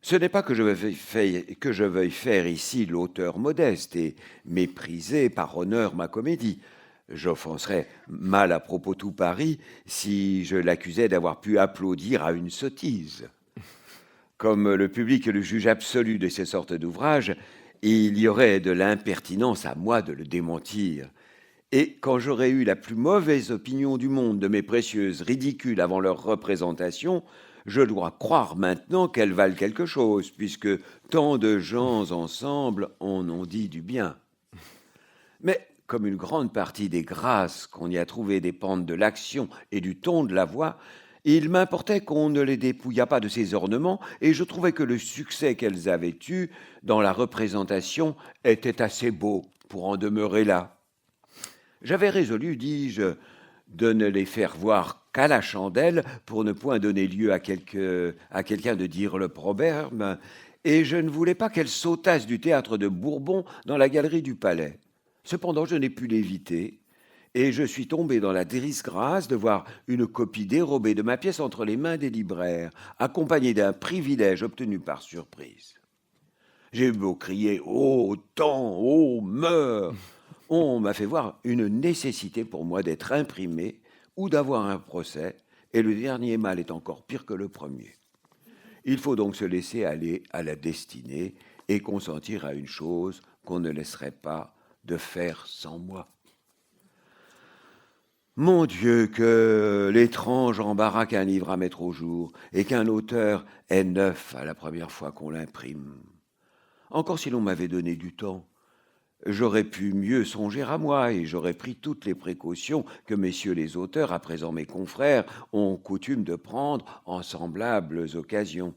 Ce n'est pas que je veuille faire ici l'auteur modeste et mépriser par honneur ma comédie. J'offenserais mal à propos tout Paris si je l'accusais d'avoir pu applaudir à une sottise. Comme le public est le juge absolu de ces sortes d'ouvrages, il y aurait de l'impertinence à moi de le démentir. Et quand j'aurais eu la plus mauvaise opinion du monde de mes Précieuses ridicules avant leur représentation, je dois croire maintenant qu'elles valent quelque chose, puisque tant de gens ensemble en ont dit du bien. Mais comme une grande partie des grâces qu'on y a trouvées dépendent de l'action et du ton de la voix, il m'importait qu'on ne les dépouillât pas de ces ornements, et je trouvais que le succès qu'elles avaient eu dans la représentation était assez beau pour en demeurer là. J'avais résolu, dis-je, de ne les faire voir qu'à la chandelle pour ne point donner lieu à quelqu'un de dire le proverbe, et je ne voulais pas qu'elles sautassent du théâtre de Bourbon dans la galerie du Palais. Cependant, je n'ai pu l'éviter, et je suis tombé dans la disgrâce de voir une copie dérobée de ma pièce entre les mains des libraires, accompagnée d'un privilège obtenu par surprise. J'ai eu beau crier « Oh, temps, oh, meurs !» On m'a fait voir une nécessité pour moi d'être imprimé ou d'avoir un procès, et le dernier mal est encore pire que le premier. Il faut donc se laisser aller à la destinée et consentir à une chose qu'on ne laisserait pas de faire sans moi. Mon Dieu, que l'étrange embarras qu'un livre à mettre au jour et qu'un auteur est neuf à la première fois qu'on l'imprime. Encore si l'on m'avait donné du temps, j'aurais pu mieux songer à moi et j'aurais pris toutes les précautions que messieurs les auteurs, à présent mes confrères, ont coutume de prendre en semblables occasions.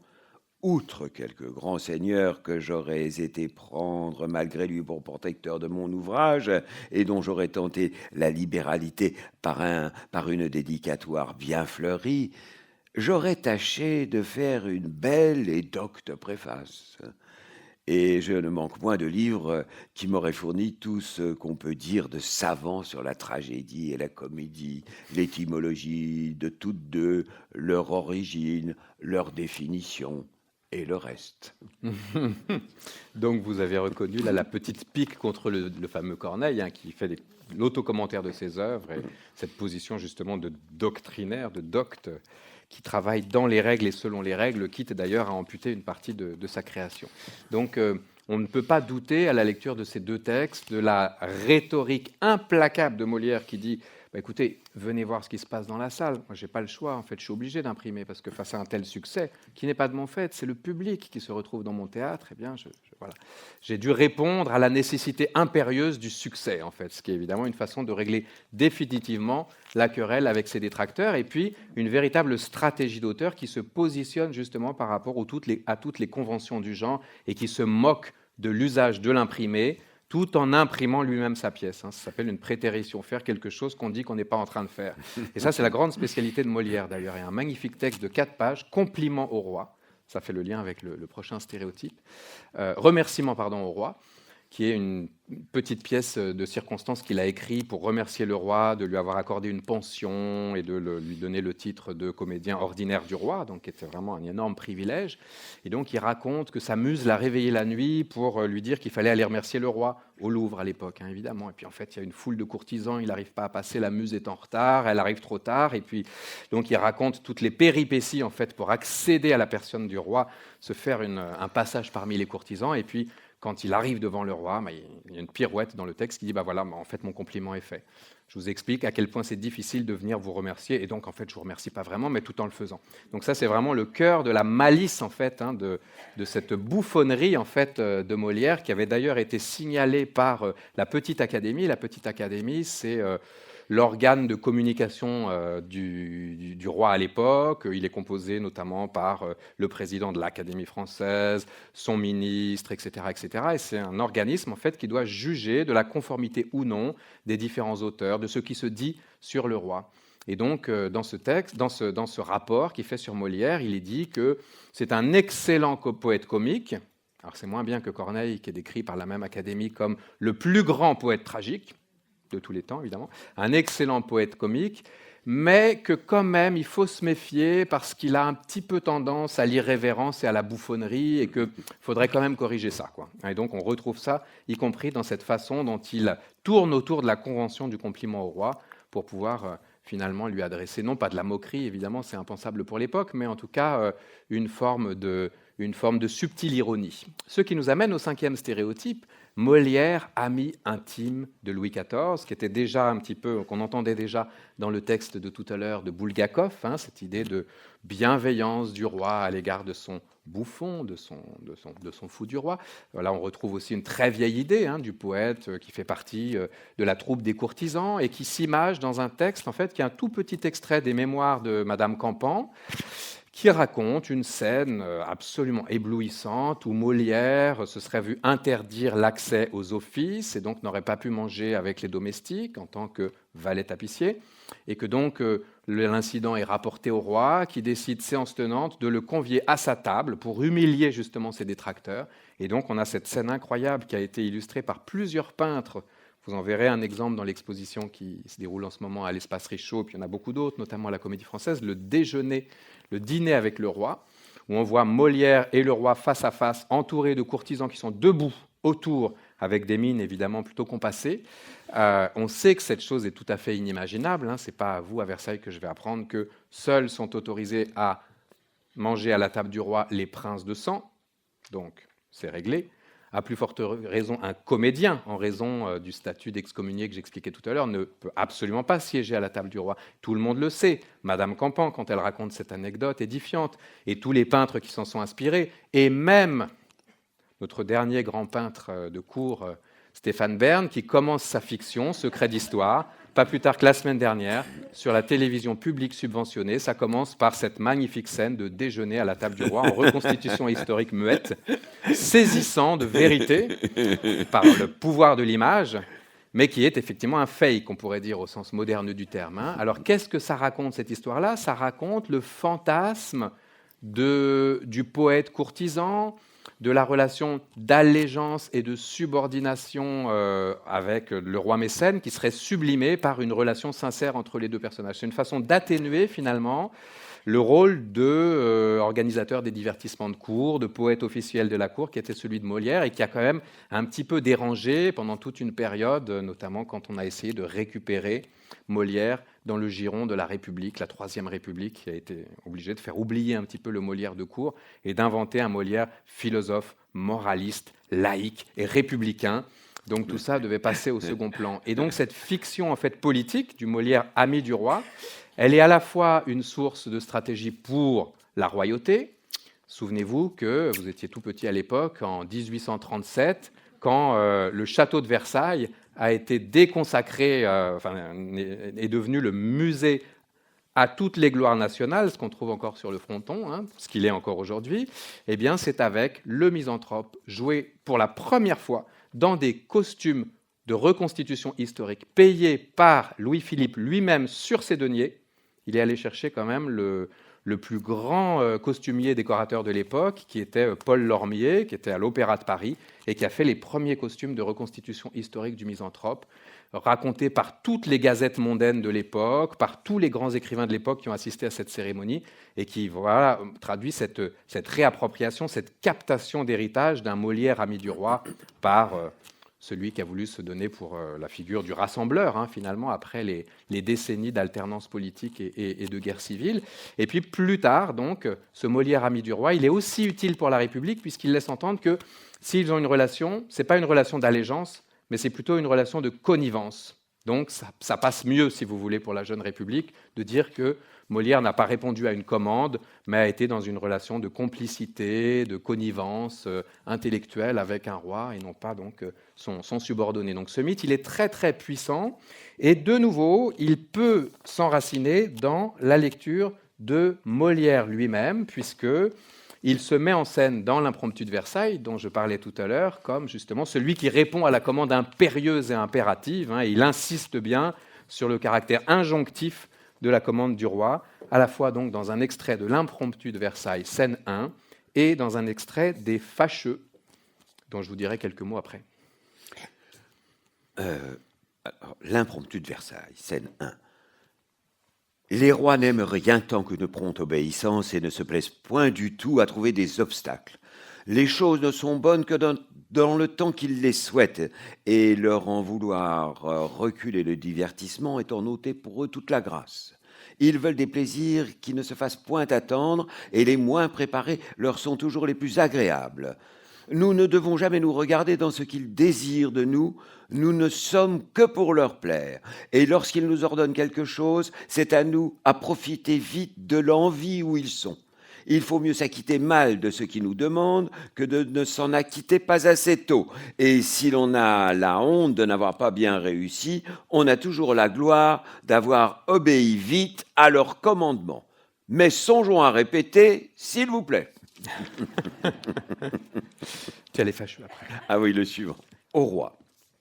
Outre quelques grands seigneurs que j'aurais été prendre malgré lui pour protecteur de mon ouvrage et dont j'aurais tenté la libéralité par une dédicatoire bien fleurie, j'aurais tâché de faire une belle et docte préface. Et je ne manque point de livres qui m'auraient fourni tout ce qu'on peut dire de savant sur la tragédie et la comédie, l'étymologie de toutes deux, leur origine, leur définition et le reste. Donc vous avez reconnu là la petite pique contre le fameux Corneille, hein, qui fait l'autocommentaire de ses œuvres, et cette position justement de doctrinaire, de docte, qui travaille dans les règles et selon les règles, quitte d'ailleurs à amputer une partie de sa création. Donc on ne peut pas douter à la lecture de ces deux textes de la rhétorique implacable de Molière qui dit bah, écoutez, venez voir ce qui se passe dans la salle. Moi, j'ai pas le choix. En fait, je suis obligé d'imprimer parce que face à un tel succès, qui n'est pas de mon fait, c'est le public qui se retrouve dans mon théâtre. Eh bien, voilà. J'ai dû répondre à la nécessité impérieuse du succès, en fait, ce qui est évidemment une façon de régler définitivement la querelle avec ses détracteurs, et puis une véritable stratégie d'auteur qui se positionne justement par rapport à toutes les conventions du genre et qui se moque de l'usage de l'imprimé, tout en imprimant lui-même sa pièce. Ça s'appelle une prétérition, faire quelque chose qu'on dit qu'on n'est pas en train de faire. Et ça, c'est la grande spécialité de Molière, d'ailleurs. Il y a un magnifique texte de 4 pages, Compliment au roi, ça fait le lien avec le prochain stéréotype, Remerciement au roi, qui est une petite pièce de circonstance qu'il a écrit pour remercier le roi de lui avoir accordé une pension et de lui donner le titre de comédien ordinaire du roi, donc qui était vraiment un énorme privilège. Et donc il raconte que sa muse l'a réveillé la nuit pour lui dire qu'il fallait aller remercier le roi au Louvre à l'époque, hein, évidemment. Et puis en fait, il y a une foule de courtisans, il n'arrive pas à passer, la muse est en retard, elle arrive trop tard. Et puis donc il raconte toutes les péripéties en fait pour accéder à la personne du roi, se faire un passage parmi les courtisans. Et puis quand il arrive devant le roi, il y a une pirouette dans le texte qui dit voilà, en fait, mon compliment est fait. Je vous explique à quel point c'est difficile de venir vous remercier, et donc en fait, je vous remercie pas vraiment, mais tout en le faisant. Donc ça, c'est vraiment le cœur de la malice en fait, hein, de cette bouffonnerie en fait de Molière, qui avait d'ailleurs été signalée par la Petite Académie. La Petite Académie, c'est l'organe de communication du roi à l'époque. Il est composé notamment par le président de l'Académie française, son ministre, etc., etc. Et c'est un organisme en fait qui doit juger de la conformité ou non des différents auteurs, de ce qui se dit sur le roi. Et donc, dans ce texte, dans ce rapport qu'il fait sur Molière, il est dit que c'est un excellent poète comique. Alors, c'est moins bien que Corneille, qui est décrit par la même Académie comme le plus grand poète tragique de tous les temps, évidemment, un excellent poète comique, mais que quand même, il faut se méfier parce qu'il a un petit peu tendance à l'irrévérence et à la bouffonnerie et qu'il faudrait quand même corriger ça, quoi. Et donc, on retrouve ça, y compris dans cette façon dont il tourne autour de la convention du compliment au roi pour pouvoir finalement lui adresser, non pas de la moquerie, évidemment, c'est impensable pour l'époque, mais en tout cas, une forme de subtile ironie. Ce qui nous amène au 5e stéréotype, Molière, ami intime de Louis XIV, qui était déjà un petit peu, qu'on entendait déjà dans le texte de tout à l'heure de Bulgakov, hein, cette idée de bienveillance du roi à l'égard de son bouffon, de son fou du roi. Là, on retrouve aussi une très vieille idée hein, du poète qui fait partie de la troupe des courtisans et qui s'image dans un texte, en fait, qui est un tout petit extrait des mémoires de Madame Campan, qui raconte une scène absolument éblouissante où Molière se serait vu interdire l'accès aux offices et donc n'aurait pas pu manger avec les domestiques en tant que valet tapissier, et que donc l'incident est rapporté au roi qui décide, séance tenante, de le convier à sa table pour humilier justement ses détracteurs. Et donc on a cette scène incroyable qui a été illustrée par plusieurs peintres. Vous en verrez un exemple dans l'exposition qui se déroule en ce moment à l'Espace Richaud, puis il y en a beaucoup d'autres, notamment à la Comédie Française, le dîner avec le roi, où on voit Molière et le roi face à face, entourés de courtisans qui sont debout autour, avec des mines évidemment plutôt compassées. On sait que cette chose est tout à fait inimaginable. Ce n'est pas à vous, à Versailles, que je vais apprendre que seuls sont autorisés à manger à la table du roi les princes de sang. Donc, c'est réglé. À plus forte raison, un comédien, en raison du statut d'excommunié que j'expliquais tout à l'heure, ne peut absolument pas siéger à la table du roi. Tout le monde le sait. Madame Campan, quand elle raconte cette anecdote édifiante, et tous les peintres qui s'en sont inspirés, et même notre dernier grand peintre de cour, Stéphane Bern, qui commence sa fiction, Secret d'histoire, pas plus tard que la semaine dernière, sur la télévision publique subventionnée. Ça commence par cette magnifique scène de déjeuner à la table du roi en reconstitution historique muette, saisissant de vérité par le pouvoir de l'image, mais qui est effectivement un fake, on pourrait dire au sens moderne du terme. Alors qu'est-ce que ça raconte, cette histoire-là ? Ça raconte le fantasme du poète courtisan, de la relation d'allégeance et de subordination avec le roi mécène qui serait sublimée par une relation sincère entre les deux personnages. C'est une façon d'atténuer finalement le rôle d'organisateur des divertissements de cour, de poète officiel de la cour, qui était celui de Molière et qui a quand même un petit peu dérangé pendant toute une période, notamment quand on a essayé de récupérer Molière dans le giron de la République, la Troisième République, qui a été obligée de faire oublier un petit peu le Molière de cour et d'inventer un Molière philosophe, moraliste, laïque et républicain. Donc tout ça devait passer au second plan. Et donc cette fiction en fait politique du Molière ami du roi, elle est à la fois une source de stratégie pour la royauté. Souvenez-vous que vous étiez tout petit à l'époque, en 1837, quand le château de Versailles a été déconsacré, est devenu le musée à toutes les gloires nationales, ce qu'on trouve encore sur le fronton, ce qu'il est encore aujourd'hui. Eh bien, c'est avec le misanthrope joué pour la première fois dans des costumes de reconstitution historique payés par Louis-Philippe lui-même sur ses deniers. Il est allé chercher quand même le plus grand costumier décorateur de l'époque, qui était Paul Lormier, qui était à l'Opéra de Paris, et qui a fait les premiers costumes de reconstitution historique du misanthrope, racontés par toutes les gazettes mondaines de l'époque, par tous les grands écrivains de l'époque qui ont assisté à cette cérémonie, et qui traduit cette réappropriation, cette captation d'héritage d'un Molière ami du roi par celui qui a voulu se donner pour la figure du rassembleur, finalement, après les décennies d'alternance politique et de guerre civile. Et puis plus tard, donc, ce Molière ami du roi, il est aussi utile pour la République, puisqu'il laisse entendre que s'ils ont une relation, ce n'est pas une relation d'allégeance, mais c'est plutôt une relation de connivence. Donc ça passe mieux, si vous voulez, pour la jeune République, de dire que Molière n'a pas répondu à une commande, mais a été dans une relation de complicité, de connivence intellectuelle avec un roi, et non pas donc son subordonné. Donc ce mythe, il est très très puissant, et de nouveau, il peut s'enraciner dans la lecture de Molière lui-même, puisque il se met en scène dans l'impromptu de Versailles, dont je parlais tout à l'heure, comme justement celui qui répond à la commande impérieuse et impérative. Et il insiste bien sur le caractère injonctif de la commande du roi, à la fois donc dans un extrait de l'impromptu de Versailles, scène 1, et dans un extrait des Fâcheux, dont je vous dirai quelques mots après. L'impromptu de Versailles, scène 1. Les rois n'aiment rien tant qu'une prompte obéissance et ne se plaisent point du tout à trouver des obstacles. Les choses ne sont bonnes que dans le temps qu'ils les souhaitent, et leur en vouloir reculer le divertissement est en ôter pour eux toute la grâce. Ils veulent des plaisirs qui ne se fassent point attendre, et les moins préparés leur sont toujours les plus agréables. Nous ne devons jamais nous regarder dans ce qu'ils désirent de nous, nous ne sommes que pour leur plaire. Et lorsqu'ils nous ordonnent quelque chose, c'est à nous à profiter vite de l'envie où ils sont. Il faut mieux s'acquitter mal de ce qu'ils nous demandent que de ne s'en acquitter pas assez tôt. Et si l'on a la honte de n'avoir pas bien réussi, on a toujours la gloire d'avoir obéi vite à leurs commandements. Mais songeons à répéter, s'il vous plaît. Tu allais fâcheux après. Ah oui, le suivant. Au roi.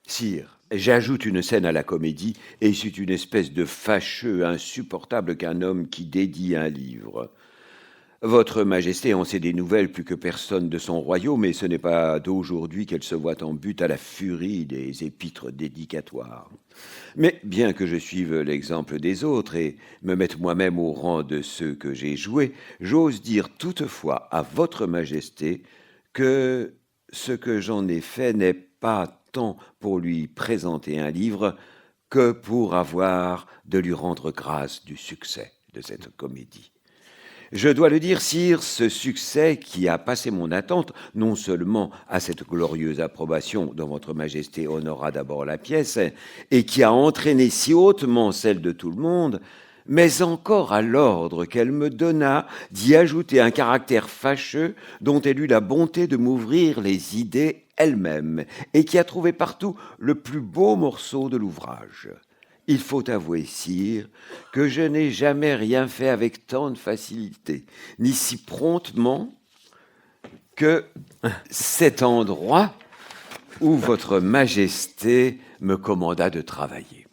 Sire, j'ajoute une scène à la comédie, et c'est une espèce de fâcheux insupportable qu'un homme qui dédie un livre. Votre Majesté en sait des nouvelles plus que personne de son royaume, et ce n'est pas d'aujourd'hui qu'elle se voit en butte à la furie des épîtres dédicatoires. Mais bien que je suive l'exemple des autres et me mette moi-même au rang de ceux que j'ai joués, j'ose dire toutefois à votre Majesté que ce que j'en ai fait n'est pas tant pour lui présenter un livre que pour avoir de lui rendre grâce du succès de cette comédie. Je dois le dire, sire, ce succès qui a passé mon attente, non seulement à cette glorieuse approbation dont votre Majesté honora d'abord la pièce, et qui a entraîné si hautement celle de tout le monde, mais encore à l'ordre qu'elle me donna d'y ajouter un caractère fâcheux dont elle eut la bonté de m'ouvrir les idées elle-même, et qui a trouvé partout le plus beau morceau de l'ouvrage. Il faut avouer, sire, que je n'ai jamais rien fait avec tant de facilité, ni si promptement que cet endroit où votre Majesté me commanda de travailler.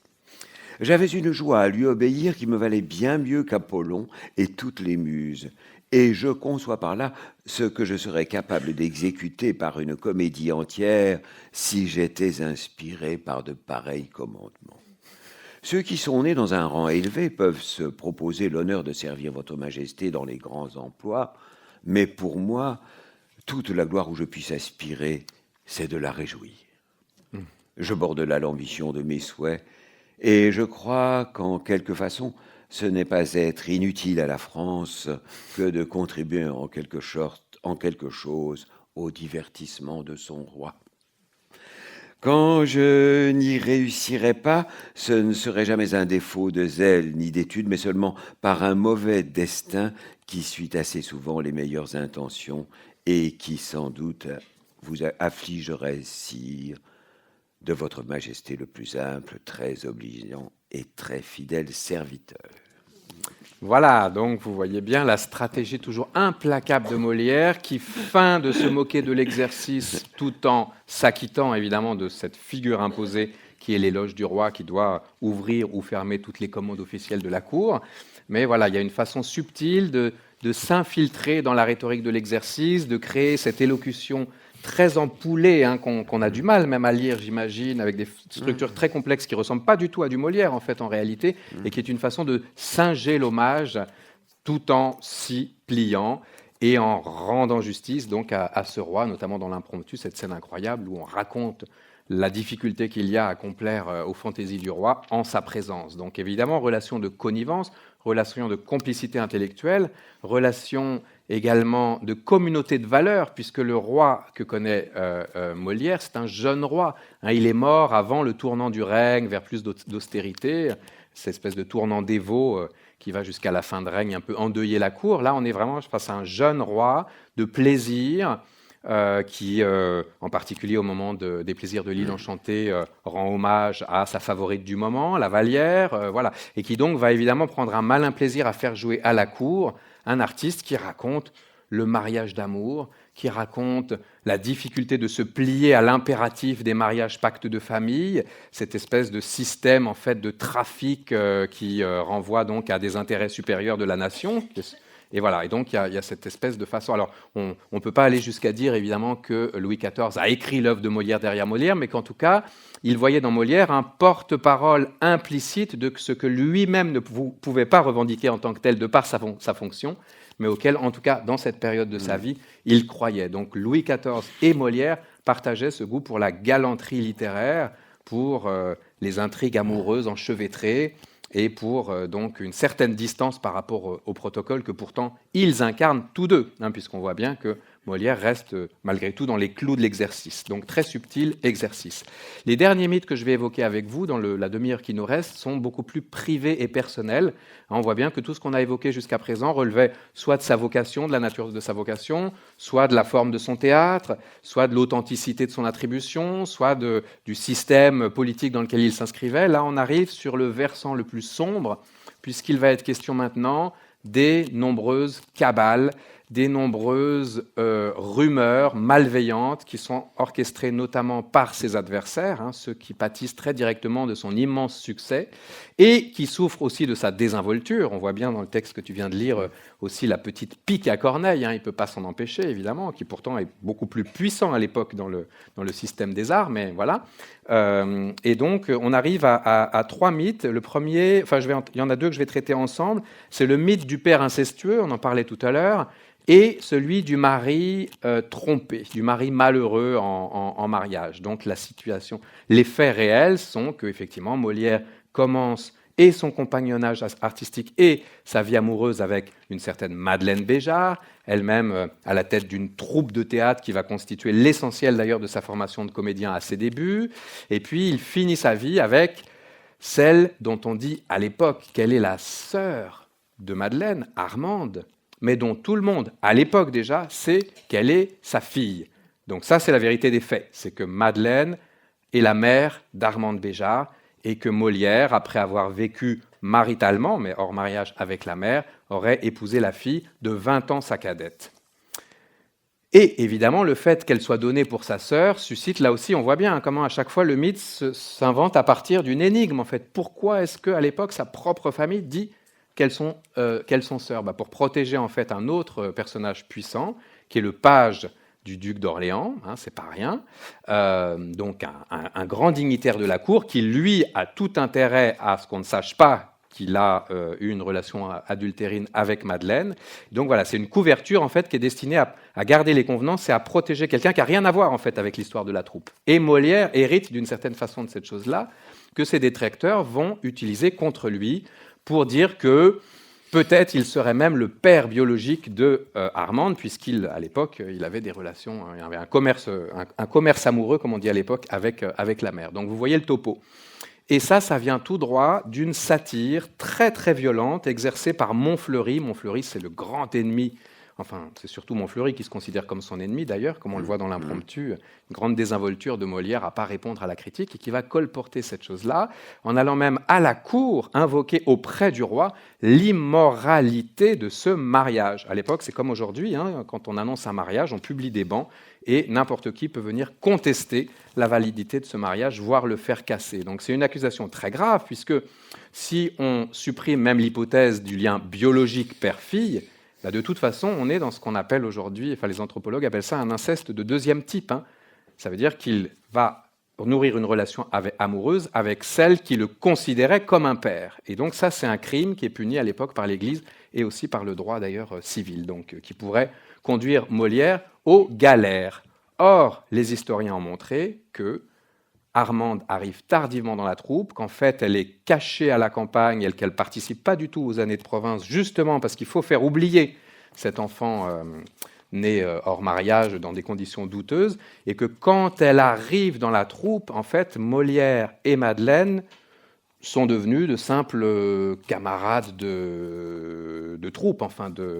J'avais une joie à lui obéir qui me valait bien mieux qu'Apollon et toutes les muses, et je conçois par là ce que je serais capable d'exécuter par une comédie entière si j'étais inspiré par de pareils commandements. Ceux qui sont nés dans un rang élevé peuvent se proposer l'honneur de servir votre Majesté dans les grands emplois, mais pour moi, toute la gloire où je puisse aspirer, c'est de la réjouir. Je borde là l'ambition de mes souhaits, et je crois qu'en quelque façon, ce n'est pas être inutile à la France que de contribuer en quelque chose au divertissement de son roi. Quand je n'y réussirais pas, ce ne serait jamais un défaut de zèle ni d'étude, mais seulement par un mauvais destin qui suit assez souvent les meilleures intentions et qui, sans doute, vous affligerait, sire, de votre Majesté le plus humble, très obligeant et très fidèle serviteur. Voilà, donc vous voyez bien la stratégie toujours implacable de Molière qui feint de se moquer de l'exercice tout en s'acquittant évidemment de cette figure imposée qui est l'éloge du roi qui doit ouvrir ou fermer toutes les commandes officielles de la cour. Mais voilà, il y a une façon subtile de s'infiltrer dans la rhétorique de l'exercice, de créer cette élocution très empoulée, qu'on a du mal même à lire, j'imagine, avec des structures très complexes qui ne ressemblent pas du tout à du Molière, en fait, en réalité, et qui est une façon de singer l'hommage tout en s'y pliant et en rendant justice donc à ce roi, notamment dans l'impromptu, cette scène incroyable où on raconte la difficulté qu'il y a à complaire aux fantaisies du roi en sa présence. Donc évidemment, relation de connivence, relation de complicité intellectuelle, relation également de communauté de valeurs, puisque le roi que connaît Molière, c'est un jeune roi. Il est mort avant le tournant du règne vers plus d'austérité, cette espèce de tournant dévot qui va jusqu'à la fin de règne, un peu endeuiller la cour. Là, on est vraiment face à un jeune roi de plaisir, qui, en particulier au moment des plaisirs de l'île enchantée, rend hommage à sa favorite du moment, la Vallière, voilà, et qui donc va évidemment prendre un malin plaisir à faire jouer à la cour un artiste qui raconte le mariage d'amour, qui raconte la difficulté de se plier à l'impératif des mariages pactes de famille, cette espèce de système en fait de trafic qui renvoie donc à des intérêts supérieurs de la nation. Et voilà, et donc il y a cette espèce de façon... Alors, on ne peut pas aller jusqu'à dire, évidemment, que Louis XIV a écrit l'œuvre de Molière derrière Molière, mais qu'en tout cas, il voyait dans Molière un porte-parole implicite de ce que lui-même ne pouvait pas revendiquer en tant que tel de par sa fonction, mais auquel, en tout cas, dans cette période de sa vie, il croyait. Donc Louis XIV et Molière partageaient ce goût pour la galanterie littéraire, pour les intrigues amoureuses enchevêtrées, et pour donc une certaine distance par rapport au protocole que pourtant ils incarnent tous deux, puisqu'on voit bien que Molière reste malgré tout dans les clous de l'exercice. Donc très subtil exercice. Les derniers mythes que je vais évoquer avec vous dans la demi-heure qui nous reste sont beaucoup plus privés et personnels. On voit bien que tout ce qu'on a évoqué jusqu'à présent relevait soit de sa vocation, de la nature de sa vocation, soit de la forme de son théâtre, soit de l'authenticité de son attribution, soit du système politique dans lequel il s'inscrivait. Là, on arrive sur le versant le plus sombre, puisqu'il va être question maintenant des nombreuses cabales, des nombreuses rumeurs malveillantes qui sont orchestrées notamment par ses adversaires, ceux qui pâtissent très directement de son immense succès et qui souffrent aussi de sa désinvolture. On voit bien dans le texte que tu viens de lire aussi la petite pique à Corneille, il ne peut pas s'en empêcher évidemment, qui pourtant est beaucoup plus puissant à l'époque dans le système des arts, mais voilà. Et donc on arrive à 3 mythes. Le premier, il y en a 2 que je vais traiter ensemble, c'est le mythe du père incestueux, on en parlait tout à l'heure, et celui du mari trompé, du mari malheureux en mariage. Donc la situation, les faits réels sont qu'effectivement Molière commence et son compagnonnage artistique et sa vie amoureuse avec une certaine Madeleine Béjart, elle-même à la tête d'une troupe de théâtre qui va constituer l'essentiel d'ailleurs de sa formation de comédien à ses débuts. Et puis il finit sa vie avec celle dont on dit à l'époque qu'elle est la sœur de Madeleine, Armande, mais dont tout le monde, à l'époque déjà, sait qu'elle est sa fille. Donc ça, c'est la vérité des faits. C'est que Madeleine est la mère d'Armande Béjart et que Molière, après avoir vécu maritalement, mais hors mariage avec la mère, aurait épousé la fille de 20 ans sa cadette. Et évidemment, le fait qu'elle soit donnée pour sa sœur suscite, là aussi, on voit bien comment à chaque fois le mythe s'invente à partir d'une énigme. En fait, pourquoi est-ce qu'à l'époque, sa propre famille dit qu'elles sont sœurs, pour protéger en fait un autre personnage puissant, qui est le page du duc d'Orléans, c'est pas rien, donc un grand dignitaire de la cour, qui lui a tout intérêt à ce qu'on ne sache pas qu'il a eu une relation adultérine avec Madeleine. Donc voilà, c'est une couverture en fait qui est destinée à garder les convenances et à protéger quelqu'un qui n'a rien à voir en fait avec l'histoire de la troupe. Et Molière hérite d'une certaine façon de cette chose-là, que ses détracteurs vont utiliser contre lui, pour dire que peut-être il serait même le père biologique de Armande, puisqu'à l'époque, il avait des relations, il avait un commerce amoureux, comme on dit à l'époque, avec la mère. Donc vous voyez le topo. Et ça vient tout droit d'une satire très très violente exercée par Montfleury. Montfleury, c'est le grand ennemi. Enfin, c'est surtout Montfleury qui se considère comme son ennemi, d'ailleurs, comme on le voit dans l'impromptu, une grande désinvolture de Molière à ne pas répondre à la critique, et qui va colporter cette chose-là, en allant même à la cour invoquer auprès du roi l'immoralité de ce mariage. À l'époque, c'est comme aujourd'hui, quand on annonce un mariage, on publie des bans, et n'importe qui peut venir contester la validité de ce mariage, voire le faire casser. Donc c'est une accusation très grave, puisque si on supprime même l'hypothèse du lien biologique père-fille, de toute façon, on est dans ce qu'on appelle aujourd'hui, les anthropologues appellent ça un inceste de deuxième type. Ça veut dire qu'il va nourrir une relation amoureuse avec celle qui le considérait comme un père. Et donc ça, c'est un crime qui est puni à l'époque par l'Église et aussi par le droit d'ailleurs civil, donc qui pourrait conduire Molière aux galères. Or, les historiens ont montré que Armande arrive tardivement dans la troupe, qu'en fait elle est cachée à la campagne et qu'elle ne participe pas du tout aux années de province, justement parce qu'il faut faire oublier cet enfant né hors mariage dans des conditions douteuses, et que quand elle arrive dans la troupe, en fait, Molière et Madeleine sont devenus de simples camarades de troupe,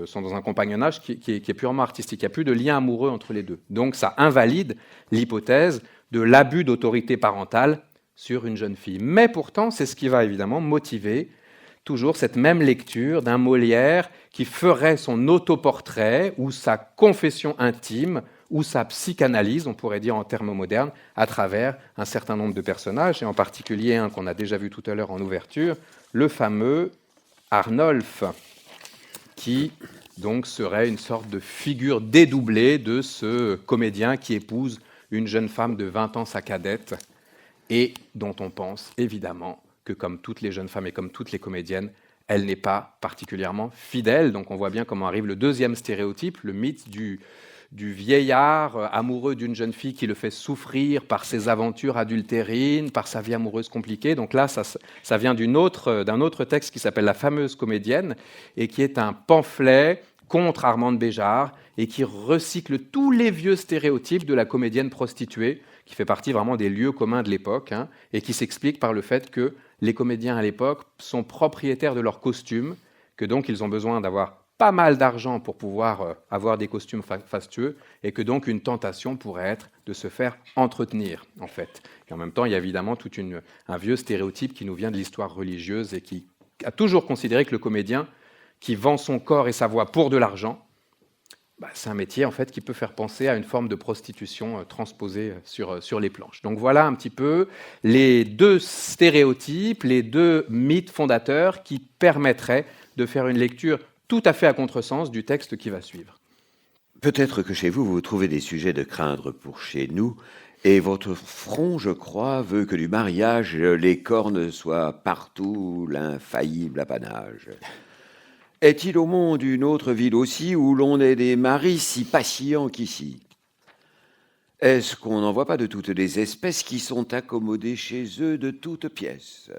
sont dans un compagnonnage qui est purement artistique. Il n'y a plus de lien amoureux entre les deux. Donc ça invalide l'hypothèse de l'abus d'autorité parentale sur une jeune fille. Mais pourtant, c'est ce qui va évidemment motiver toujours cette même lecture d'un Molière qui ferait son autoportrait ou sa confession intime ou sa psychanalyse, on pourrait dire en termes modernes, à travers un certain nombre de personnages, et en particulier un qu'on a déjà vu tout à l'heure en ouverture, le fameux Arnolphe, qui donc serait une sorte de figure dédoublée de ce comédien qui épouse une jeune femme de 20 ans, sa cadette, et dont on pense évidemment que, comme toutes les jeunes femmes et comme toutes les comédiennes, elle n'est pas particulièrement fidèle. Donc on voit bien comment arrive le deuxième stéréotype, le mythe du vieillard amoureux d'une jeune fille qui le fait souffrir par ses aventures adultérines, par sa vie amoureuse compliquée. Donc là, ça vient d'un autre texte qui s'appelle « La fameuse comédienne » et qui est un pamphlet contre Armande Béjart et qui recycle tous les vieux stéréotypes de la comédienne prostituée, qui fait partie vraiment des lieux communs de l'époque, et qui s'explique par le fait que les comédiens à l'époque sont propriétaires de leurs costumes, que donc ils ont besoin d'avoir pas mal d'argent pour pouvoir avoir des costumes fastueux, et que donc une tentation pourrait être de se faire entretenir, en fait. Et en même temps, il y a évidemment tout un vieux stéréotype qui nous vient de l'histoire religieuse et qui a toujours considéré que le comédien qui vend son corps et sa voix pour de l'argent, c'est un métier en fait qui peut faire penser à une forme de prostitution transposée sur les planches. Donc voilà un petit peu les deux stéréotypes, les deux mythes fondateurs qui permettraient de faire une lecture tout à fait à contresens du texte qui va suivre. Peut-être que chez vous, vous trouvez des sujets de craindre pour chez nous, et votre front, je crois, veut que du mariage, les cornes soient partout l'infaillible apanage. Est-il au monde une autre ville aussi où l'on est des maris si patients qu'ici? Est-ce qu'on n'en voit pas de toutes les espèces qui sont accommodées chez eux de toutes pièces?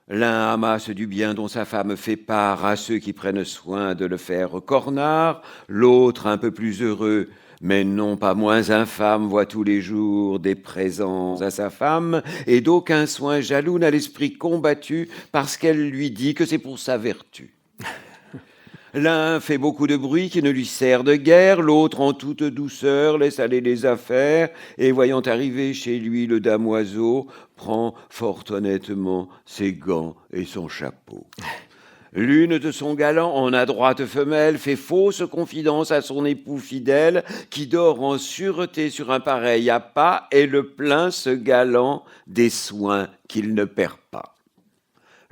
L'un amasse du bien dont sa femme fait part à ceux qui prennent soin de le faire cornard, l'autre, un peu plus heureux, mais non pas moins infâme, voit tous les jours des présents à sa femme, et d'aucun soin jaloux n'a l'esprit combattu parce qu'elle lui dit que c'est pour sa vertu. L'un fait beaucoup de bruit qui ne lui sert de guère, l'autre en toute douceur laisse aller les affaires, et voyant arriver chez lui le damoiseau, prend fort honnêtement ses gants et son chapeau. L'une de son galant, en adroite femelle, fait fausse confidence à son époux fidèle, qui dort en sûreté sur un pareil appât, et le plaint ce galant des soins qu'il ne perd pas.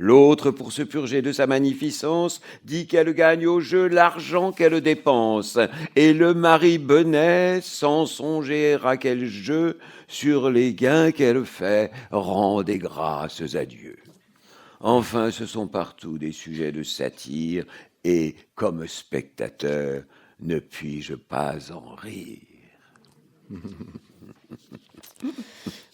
L'autre, pour se purger de sa magnificence, dit qu'elle gagne au jeu l'argent qu'elle dépense, et le mari benet, sans songer à quel jeu, sur les gains qu'elle fait, rend des grâces à Dieu. Enfin, ce sont partout des sujets de satire, et, comme spectateur, ne puis-je pas en rire.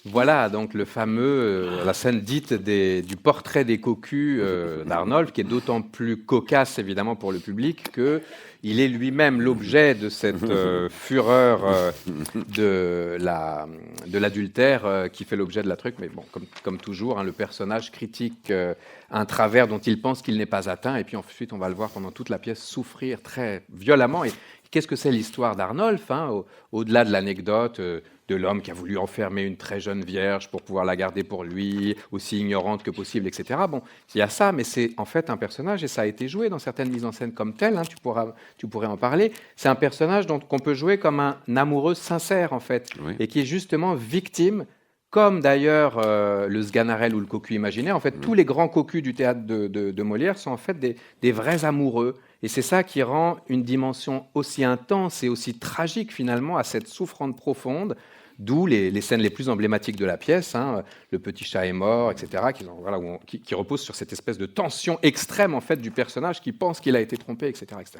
Voilà donc le fameux, la scène dite du portrait des cocus d'Arnolphe, qui est d'autant plus cocasse évidemment pour le public qu'il est lui-même l'objet de cette fureur de l'adultère qui fait l'objet de la truc. Mais bon, comme toujours, le personnage critique un travers dont il pense qu'il n'est pas atteint, et puis ensuite on va le voir pendant toute la pièce souffrir très violemment. Et qu'est-ce que c'est l'histoire d'Arnolphe, au-delà de l'anecdote de l'homme qui a voulu enfermer une très jeune vierge pour pouvoir la garder pour lui, aussi ignorante que possible, etc. Bon, il y a ça, mais c'est en fait un personnage, et ça a été joué dans certaines mises en scène comme tel, tu pourrais en parler, c'est un personnage qu'on peut jouer comme un amoureux sincère, en fait, oui. Et qui est justement victime, comme d'ailleurs le Sganarelle ou le cocu imaginaire. En fait, tous les grands cocus du théâtre de Molière sont en fait des vrais amoureux. Et c'est ça qui rend une dimension aussi intense et aussi tragique, finalement, à cette souffrance profonde, d'où les scènes les plus emblématiques de la pièce, le petit chat est mort, etc., qui repose sur cette espèce de tension extrême, en fait, du personnage qui pense qu'il a été trompé, etc., etc.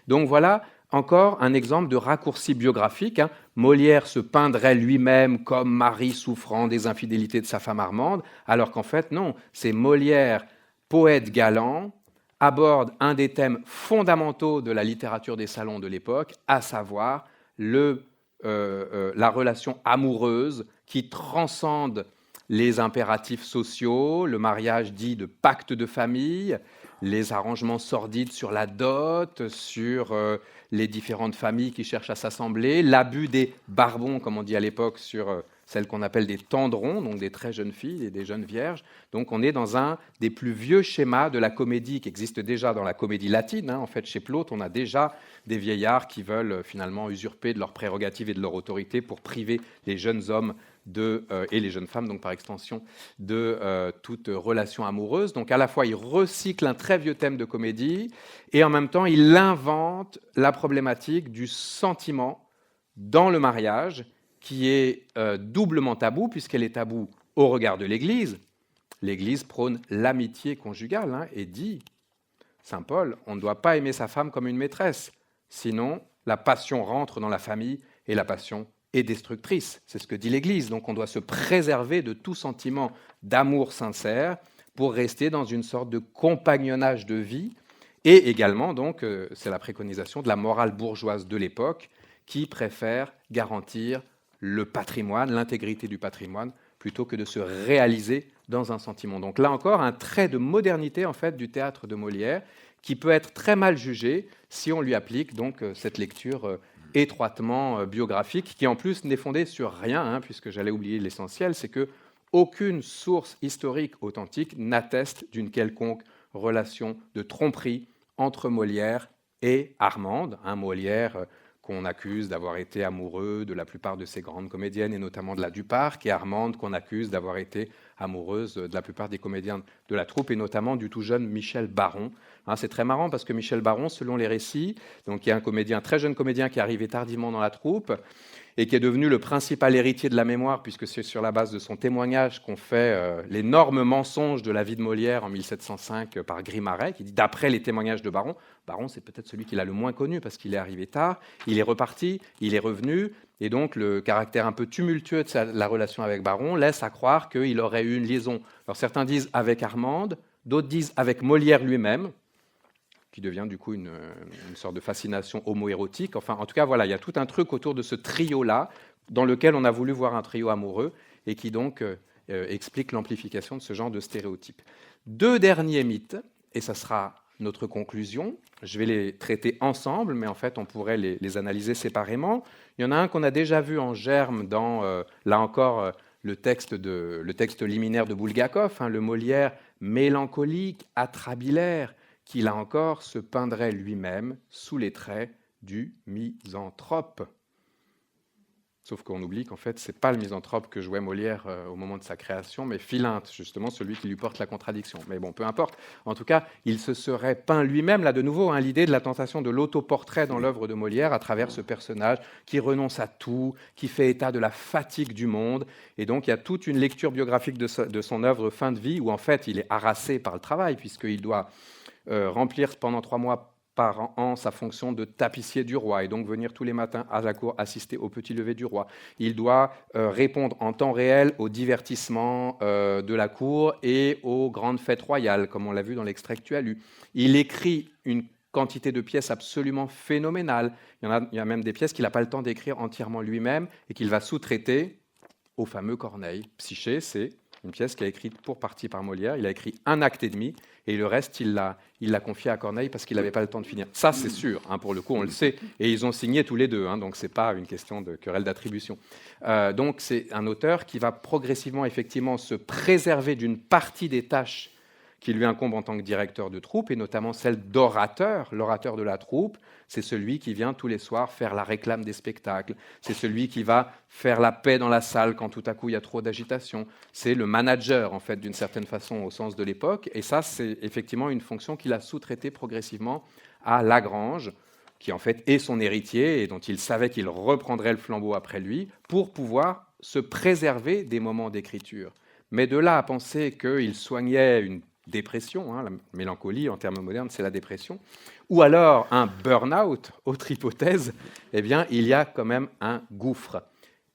Donc voilà encore un exemple de raccourci biographique. Molière se peindrait lui-même comme mari souffrant des infidélités de sa femme Armande, alors qu'en fait, non, c'est Molière, poète galant, aborde un des thèmes fondamentaux de la littérature des salons de l'époque, à savoir la relation amoureuse qui transcende les impératifs sociaux, le mariage dit de pacte de famille, les arrangements sordides sur la dot, sur les différentes familles qui cherchent à s'assembler, l'abus des barbons, comme on dit à l'époque, sur celles qu'on appelle des tendrons, donc des très jeunes filles et des jeunes vierges. Donc on est dans un des plus vieux schémas de la comédie qui existe déjà dans la comédie latine. En fait, chez Plaute, on a déjà des vieillards qui veulent finalement usurper de leurs prérogatives et de leur autorité pour priver les jeunes hommes et les jeunes femmes, donc par extension, de toute relation amoureuse. Donc à la fois, il recycle un très vieux thème de comédie et en même temps, il invente la problématique du sentiment dans le mariage, qui est doublement tabou, puisqu'elle est taboue au regard de l'Église. L'Église prône l'amitié conjugale et dit, Saint Paul, on ne doit pas aimer sa femme comme une maîtresse, sinon la passion rentre dans la famille et la passion est destructrice. C'est ce que dit l'Église. Donc on doit se préserver de tout sentiment d'amour sincère pour rester dans une sorte de compagnonnage de vie. Et également, donc, c'est la préconisation de la morale bourgeoise de l'époque qui préfère garantir le patrimoine, l'intégrité du patrimoine, plutôt que de se réaliser dans un sentiment. Donc là encore, un trait de modernité en fait, du théâtre de Molière qui peut être très mal jugé si on lui applique donc, cette lecture étroitement biographique, qui en plus n'est fondée sur rien, puisque j'allais oublier l'essentiel, c'est qu'aucune source historique authentique n'atteste d'une quelconque relation de tromperie entre Molière et Armande, Molière qu'on accuse d'avoir été amoureux de la plupart de ses grandes comédiennes, et notamment de la Duparc, et Armande qu'on accuse d'avoir été amoureuse de la plupart des comédiens de la troupe, et notamment du tout jeune Michel Baron. C'est très marrant parce que Michel Baron, selon les récits, donc il y a un très jeune comédien qui est arrivé tardivement dans la troupe, et qui est devenu le principal héritier de la mémoire, puisque c'est sur la base de son témoignage qu'on fait l'énorme mensonge de la vie de Molière en 1705 par Grimaret, qui dit d'après les témoignages de Baron. Baron, c'est peut-être celui qu'il a le moins connu, parce qu'il est arrivé tard, il est reparti, il est revenu, et donc le caractère un peu tumultueux de la relation avec Baron laisse à croire qu'il aurait eu une liaison. Alors certains disent avec Armande, d'autres disent avec Molière lui-même, qui devient du coup une sorte de fascination homo-érotique. Enfin, en tout cas, voilà, il y a tout un truc autour de ce trio-là, dans lequel on a voulu voir un trio amoureux, et qui donc explique l'amplification de ce genre de stéréotypes. 2 derniers mythes, et ça sera notre conclusion. Je vais les traiter ensemble, mais en fait, on pourrait les analyser séparément. Il y en a un qu'on a déjà vu en germe dans, là encore, le texte liminaire de Bulgakov, le Molière mélancolique, atrabilaire, qui, là encore, se peindrait lui-même sous les traits du misanthrope. Sauf qu'on oublie qu'en fait, ce n'est pas le misanthrope que jouait Molière au moment de sa création, mais Philinte, justement, celui qui lui porte la contradiction. Mais bon, peu importe. En tout cas, il se serait peint lui-même, là de nouveau, l'idée de la tentation de l'autoportrait dans l'œuvre de Molière à travers ce personnage qui renonce à tout, qui fait état de la fatigue du monde. Et donc, il y a toute une lecture biographique de son œuvre fin de vie, où en fait, il est harassé par le travail, puisqu'il doit remplir pendant 3 mois par an sa fonction de tapissier du roi et donc venir tous les matins à la cour assister au petit lever du roi. Il doit répondre en temps réel aux divertissements de la cour et aux grandes fêtes royales, comme on l'a vu dans l'extrait que tu as lu. Il écrit une quantité de pièces absolument phénoménales. Il y a même des pièces qu'il n'a pas le temps d'écrire entièrement lui-même et qu'il va sous-traiter au fameux Corneille. Psyché, c'est une pièce qu'il a écrite pour partie par Molière. Il a écrit 1 acte et demi, et le reste, il l'a confié à Corneille parce qu'il n'avait pas le temps de finir. Ça, c'est sûr, pour le coup, on le sait. Et ils ont signé tous les deux, donc ce n'est pas une question de querelle d'attribution. Donc c'est un auteur qui va progressivement, effectivement, se préserver d'une partie des tâches qui lui incombe en tant que directeur de troupe, et notamment celle d'orateur. L'orateur de la troupe, c'est celui qui vient tous les soirs faire la réclame des spectacles. C'est celui qui va faire la paix dans la salle quand tout à coup il y a trop d'agitation. C'est le manager, en fait, d'une certaine façon, au sens de l'époque. Et ça, c'est effectivement une fonction qu'il a sous-traitée progressivement à Lagrange, qui en fait est son héritier et dont il savait qu'il reprendrait le flambeau après lui, pour pouvoir se préserver des moments d'écriture. Mais de là à penser qu'il soignait une dépression, la mélancolie en termes modernes, c'est la dépression, ou alors un burn-out, autre hypothèse, eh bien, il y a quand même un gouffre.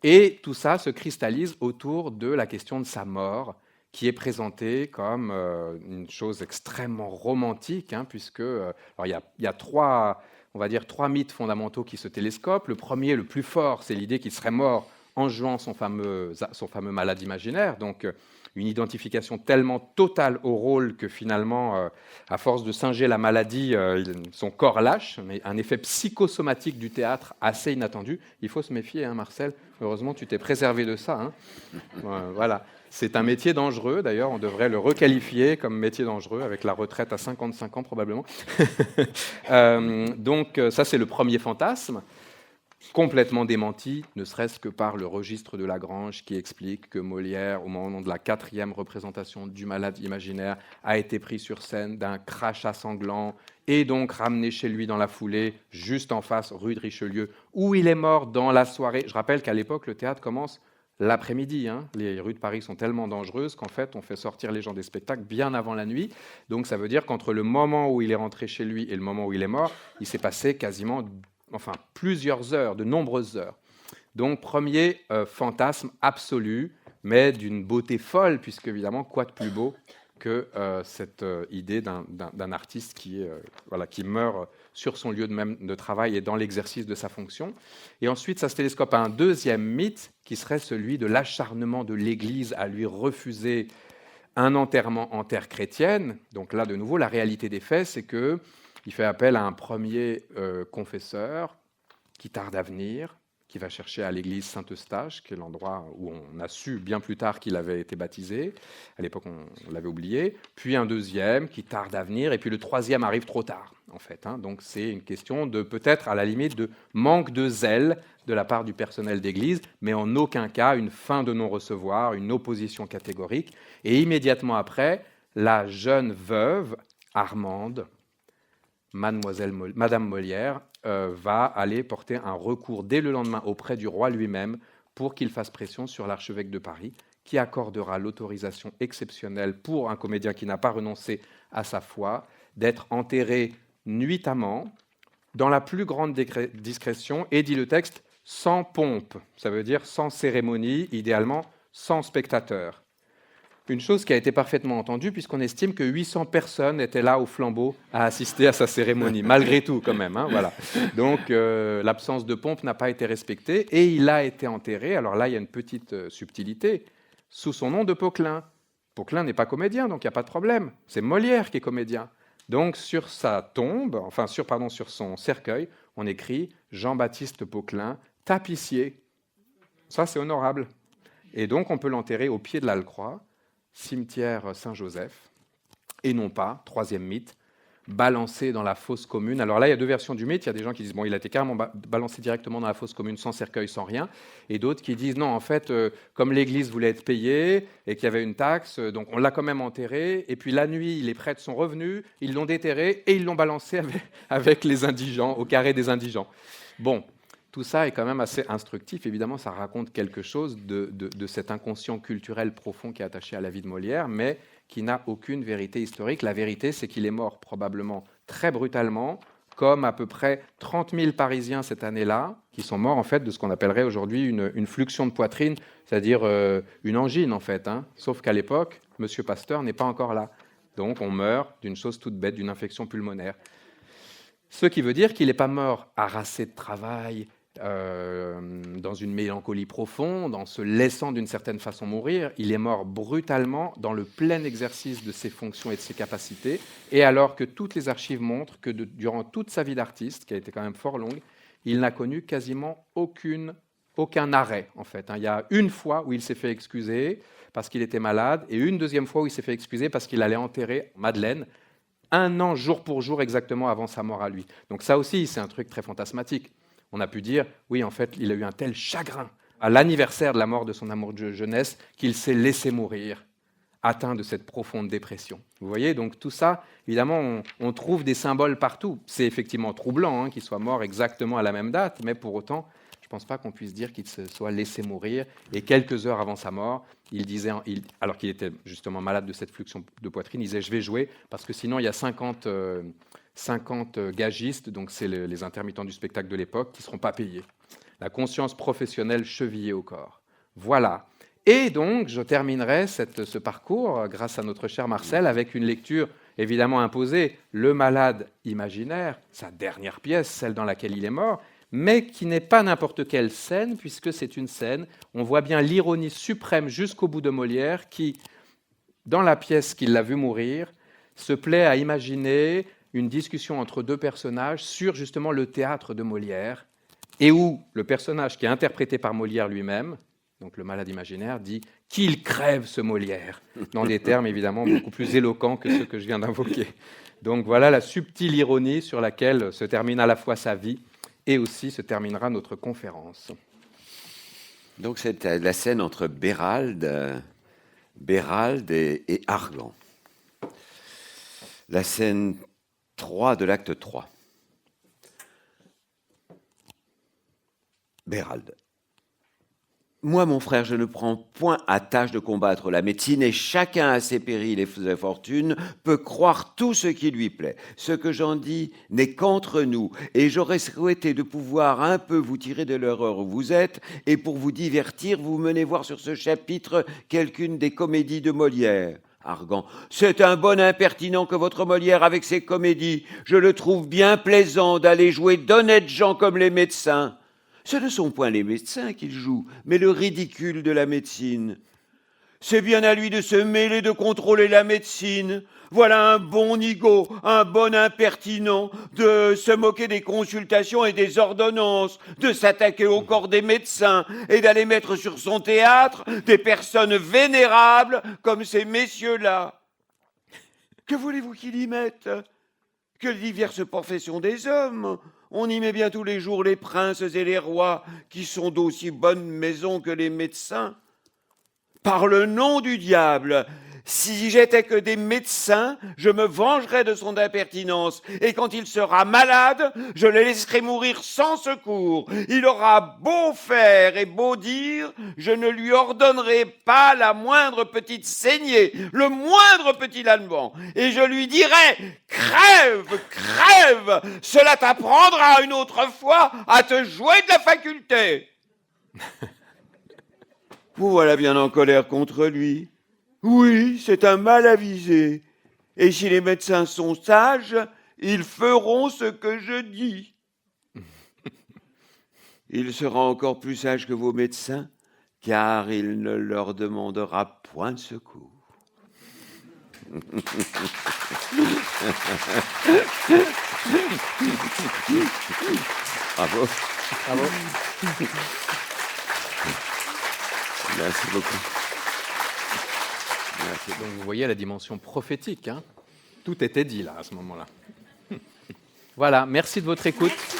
Et tout ça se cristallise autour de la question de sa mort, qui est présentée comme une chose extrêmement romantique, puisque alors il y a 3 mythes fondamentaux qui se télescopent. Le premier, le plus fort, c'est l'idée qu'il serait mort en jouant son fameux malade imaginaire, donc une identification tellement totale au rôle que finalement, à force de singer la maladie, son corps lâche, mais un effet psychosomatique du théâtre assez inattendu. Il faut se méfier, Marcel. Heureusement, tu t'es préservé de ça. Voilà. C'est un métier dangereux, d'ailleurs, on devrait le requalifier comme métier dangereux, avec la retraite à 55 ans probablement. Donc ça, c'est le premier fantasme, complètement démenti, ne serait-ce que par le registre de Lagrange qui explique que Molière, au moment de la 4e représentation du malade imaginaire, a été pris sur scène d'un crachat sanglant et donc ramené chez lui dans la foulée, juste en face, rue de Richelieu, où il est mort dans la soirée. Je rappelle qu'à l'époque, le théâtre commence l'après-midi. Les rues de Paris sont tellement dangereuses qu'en fait, on fait sortir les gens des spectacles bien avant la nuit. Donc ça veut dire qu'entre le moment où il est rentré chez lui et le moment où il est mort, il s'est passé quasiment plusieurs heures, de nombreuses heures. Donc, premier fantasme absolu, mais d'une beauté folle, puisque évidemment, quoi de plus beau que cette idée d'un artiste qui meurt sur son lieu de travail et dans l'exercice de sa fonction. Et ensuite, ça se télescope à un deuxième mythe, qui serait celui de l'acharnement de l'Église à lui refuser un enterrement en terre chrétienne. Donc là, de nouveau, la réalité des faits, c'est qu'il fait appel à un premier confesseur qui tarde à venir, qui va chercher à l'église Saint-Eustache, qui est l'endroit où on a su bien plus tard qu'il avait été baptisé. À l'époque, on l'avait oublié. Puis un deuxième qui tarde à venir, et puis le troisième arrive trop tard, en fait. Donc c'est une question de peut-être, à la limite, de manque de zèle de la part du personnel d'église, mais en aucun cas une fin de non-recevoir, une opposition catégorique. Et immédiatement après, la jeune veuve, Armande, Madame Molière, va aller porter un recours dès le lendemain auprès du roi lui-même pour qu'il fasse pression sur l'archevêque de Paris, qui accordera l'autorisation exceptionnelle pour un comédien qui n'a pas renoncé à sa foi d'être enterré nuitamment, dans la plus grande discrétion, et dit le texte, sans pompe, ça veut dire sans cérémonie, idéalement sans spectateurs. Une chose qui a été parfaitement entendue, puisqu'on estime que 800 personnes étaient là au flambeau à assister à sa cérémonie, malgré tout quand même. Voilà. Donc l'absence de pompe n'a pas été respectée, et il a été enterré, alors là il y a une petite subtilité, sous son nom de Poquelin. Poquelin n'est pas comédien, donc il n'y a pas de problème. C'est Molière qui est comédien. Donc sur sa tombe, sur son cercueil, on écrit Jean-Baptiste Poquelin, tapissier. Ça c'est honorable. Et donc on peut l'enterrer au pied de l'Allecroix, cimetière Saint-Joseph, et non pas, troisième mythe, balancé dans la fosse commune. Alors là, il y a deux versions du mythe. Il y a des gens qui disent il a été carrément balancé directement dans la fosse commune, sans cercueil, sans rien. Et d'autres qui disent non, en fait, comme l'Église voulait être payée et qu'il y avait une taxe, donc on l'a quand même enterré. Et puis la nuit, les prêtres sont revenus, ils l'ont déterré et ils l'ont balancé avec les indigents, au carré des indigents. Bon, tout ça est quand même assez instructif. Évidemment, ça raconte quelque chose de cet inconscient culturel profond qui est attaché à la vie de Molière, mais qui n'a aucune vérité historique. La vérité, c'est qu'il est mort probablement très brutalement, comme à peu près 30 000 Parisiens cette année-là, qui sont morts en fait de ce qu'on appellerait aujourd'hui une fluxion de poitrine, c'est-à-dire une angine en fait. Sauf qu'à l'époque, M. Pasteur n'est pas encore là. Donc on meurt d'une chose toute bête, d'une infection pulmonaire. Ce qui veut dire qu'il n'est pas mort harassé de travail, dans une mélancolie profonde, en se laissant d'une certaine façon mourir. Il est mort brutalement dans le plein exercice de ses fonctions et de ses capacités, et alors que toutes les archives montrent que durant toute sa vie d'artiste, qui a été quand même fort longue, il n'a connu quasiment aucun arrêt, en fait. Il y a une fois où il s'est fait excuser parce qu'il était malade, et une deuxième fois où il s'est fait excuser parce qu'il allait enterrer Madeleine, 1 an jour pour jour exactement avant sa mort à lui. Donc ça aussi, c'est un truc très fantasmatique. On a pu dire, oui, en fait, il a eu un tel chagrin à l'anniversaire de la mort de son amour de jeunesse qu'il s'est laissé mourir, atteint de cette profonde dépression. Vous voyez, donc tout ça, évidemment, on trouve des symboles partout. C'est effectivement troublant qu'il soit mort exactement à la même date, mais pour autant, je ne pense pas qu'on puisse dire qu'il se soit laissé mourir. Et quelques heures avant sa mort, il disait, alors qu'il était justement malade de cette fluxion de poitrine, il disait « je vais jouer, parce que sinon il y a 50 gagistes, donc c'est les intermittents du spectacle de l'époque, qui ne seront pas payés. » La conscience professionnelle chevillée au corps. Voilà. Et donc, je terminerai ce parcours, grâce à notre cher Marcel, avec une lecture évidemment imposée, Le Malade imaginaire, sa dernière pièce, celle dans laquelle il est mort, mais qui n'est pas n'importe quelle scène, puisque c'est une scène, on voit bien l'ironie suprême jusqu'au bout de Molière, qui, dans la pièce qu'il l'a vu mourir, se plaît à imaginer une discussion entre deux personnages sur justement le théâtre de Molière, et où le personnage qui est interprété par Molière lui-même, donc le malade imaginaire, dit « qu'il crève ce Molière », dans des termes évidemment beaucoup plus éloquents que ceux que je viens d'invoquer. Donc voilà la subtile ironie sur laquelle se termine à la fois sa vie et aussi se terminera notre conférence. Donc c'est la scène entre Béralde et Argan. La scène 3 de l'acte 3. Béralde. Moi, mon frère, je ne prends point à tâche de combattre la médecine, et chacun à ses périls et ses fortunes peut croire tout ce qui lui plaît. Ce que j'en dis n'est qu'entre nous, et j'aurais souhaité de pouvoir un peu vous tirer de l'erreur où vous êtes, et pour vous divertir, vous menez voir sur ce chapitre quelqu'une des comédies de Molière. Argan. C'est un bon impertinent que votre Molière avec ses comédies. Je le trouve bien plaisant d'aller jouer d'honnêtes gens comme les médecins. Ce ne sont point les médecins qu'il joue, mais le ridicule de la médecine. C'est bien à lui de se mêler de contrôler la médecine. Voilà un bon nigaud, un bon impertinent, de se moquer des consultations et des ordonnances, de s'attaquer au corps des médecins et d'aller mettre sur son théâtre des personnes vénérables comme ces messieurs-là. Que voulez-vous qu'il y mette? Que diverses professions des hommes. On y met bien tous les jours les princes et les rois, qui sont d'aussi bonne maison que les médecins. Par le nom du diable, si j'étais que des médecins, je me vengerais de son impertinence, et quand il sera malade, je le laisserai mourir sans secours. Il aura beau faire et beau dire, je ne lui ordonnerai pas la moindre petite saignée, le moindre petit lallement, et je lui dirai, crève, crève, cela t'apprendra une autre fois à te jouer de la faculté. Vous voilà bien en colère contre lui. Oui, c'est un mal avisé. Et si les médecins sont sages, ils feront ce que je dis. Il sera encore plus sage que vos médecins, car il ne leur demandera point de secours. Bravo. Bravo. Merci beaucoup. Merci. Donc vous voyez la dimension prophétique. Hein. Tout était dit là, à ce moment-là. Voilà, merci de votre écoute.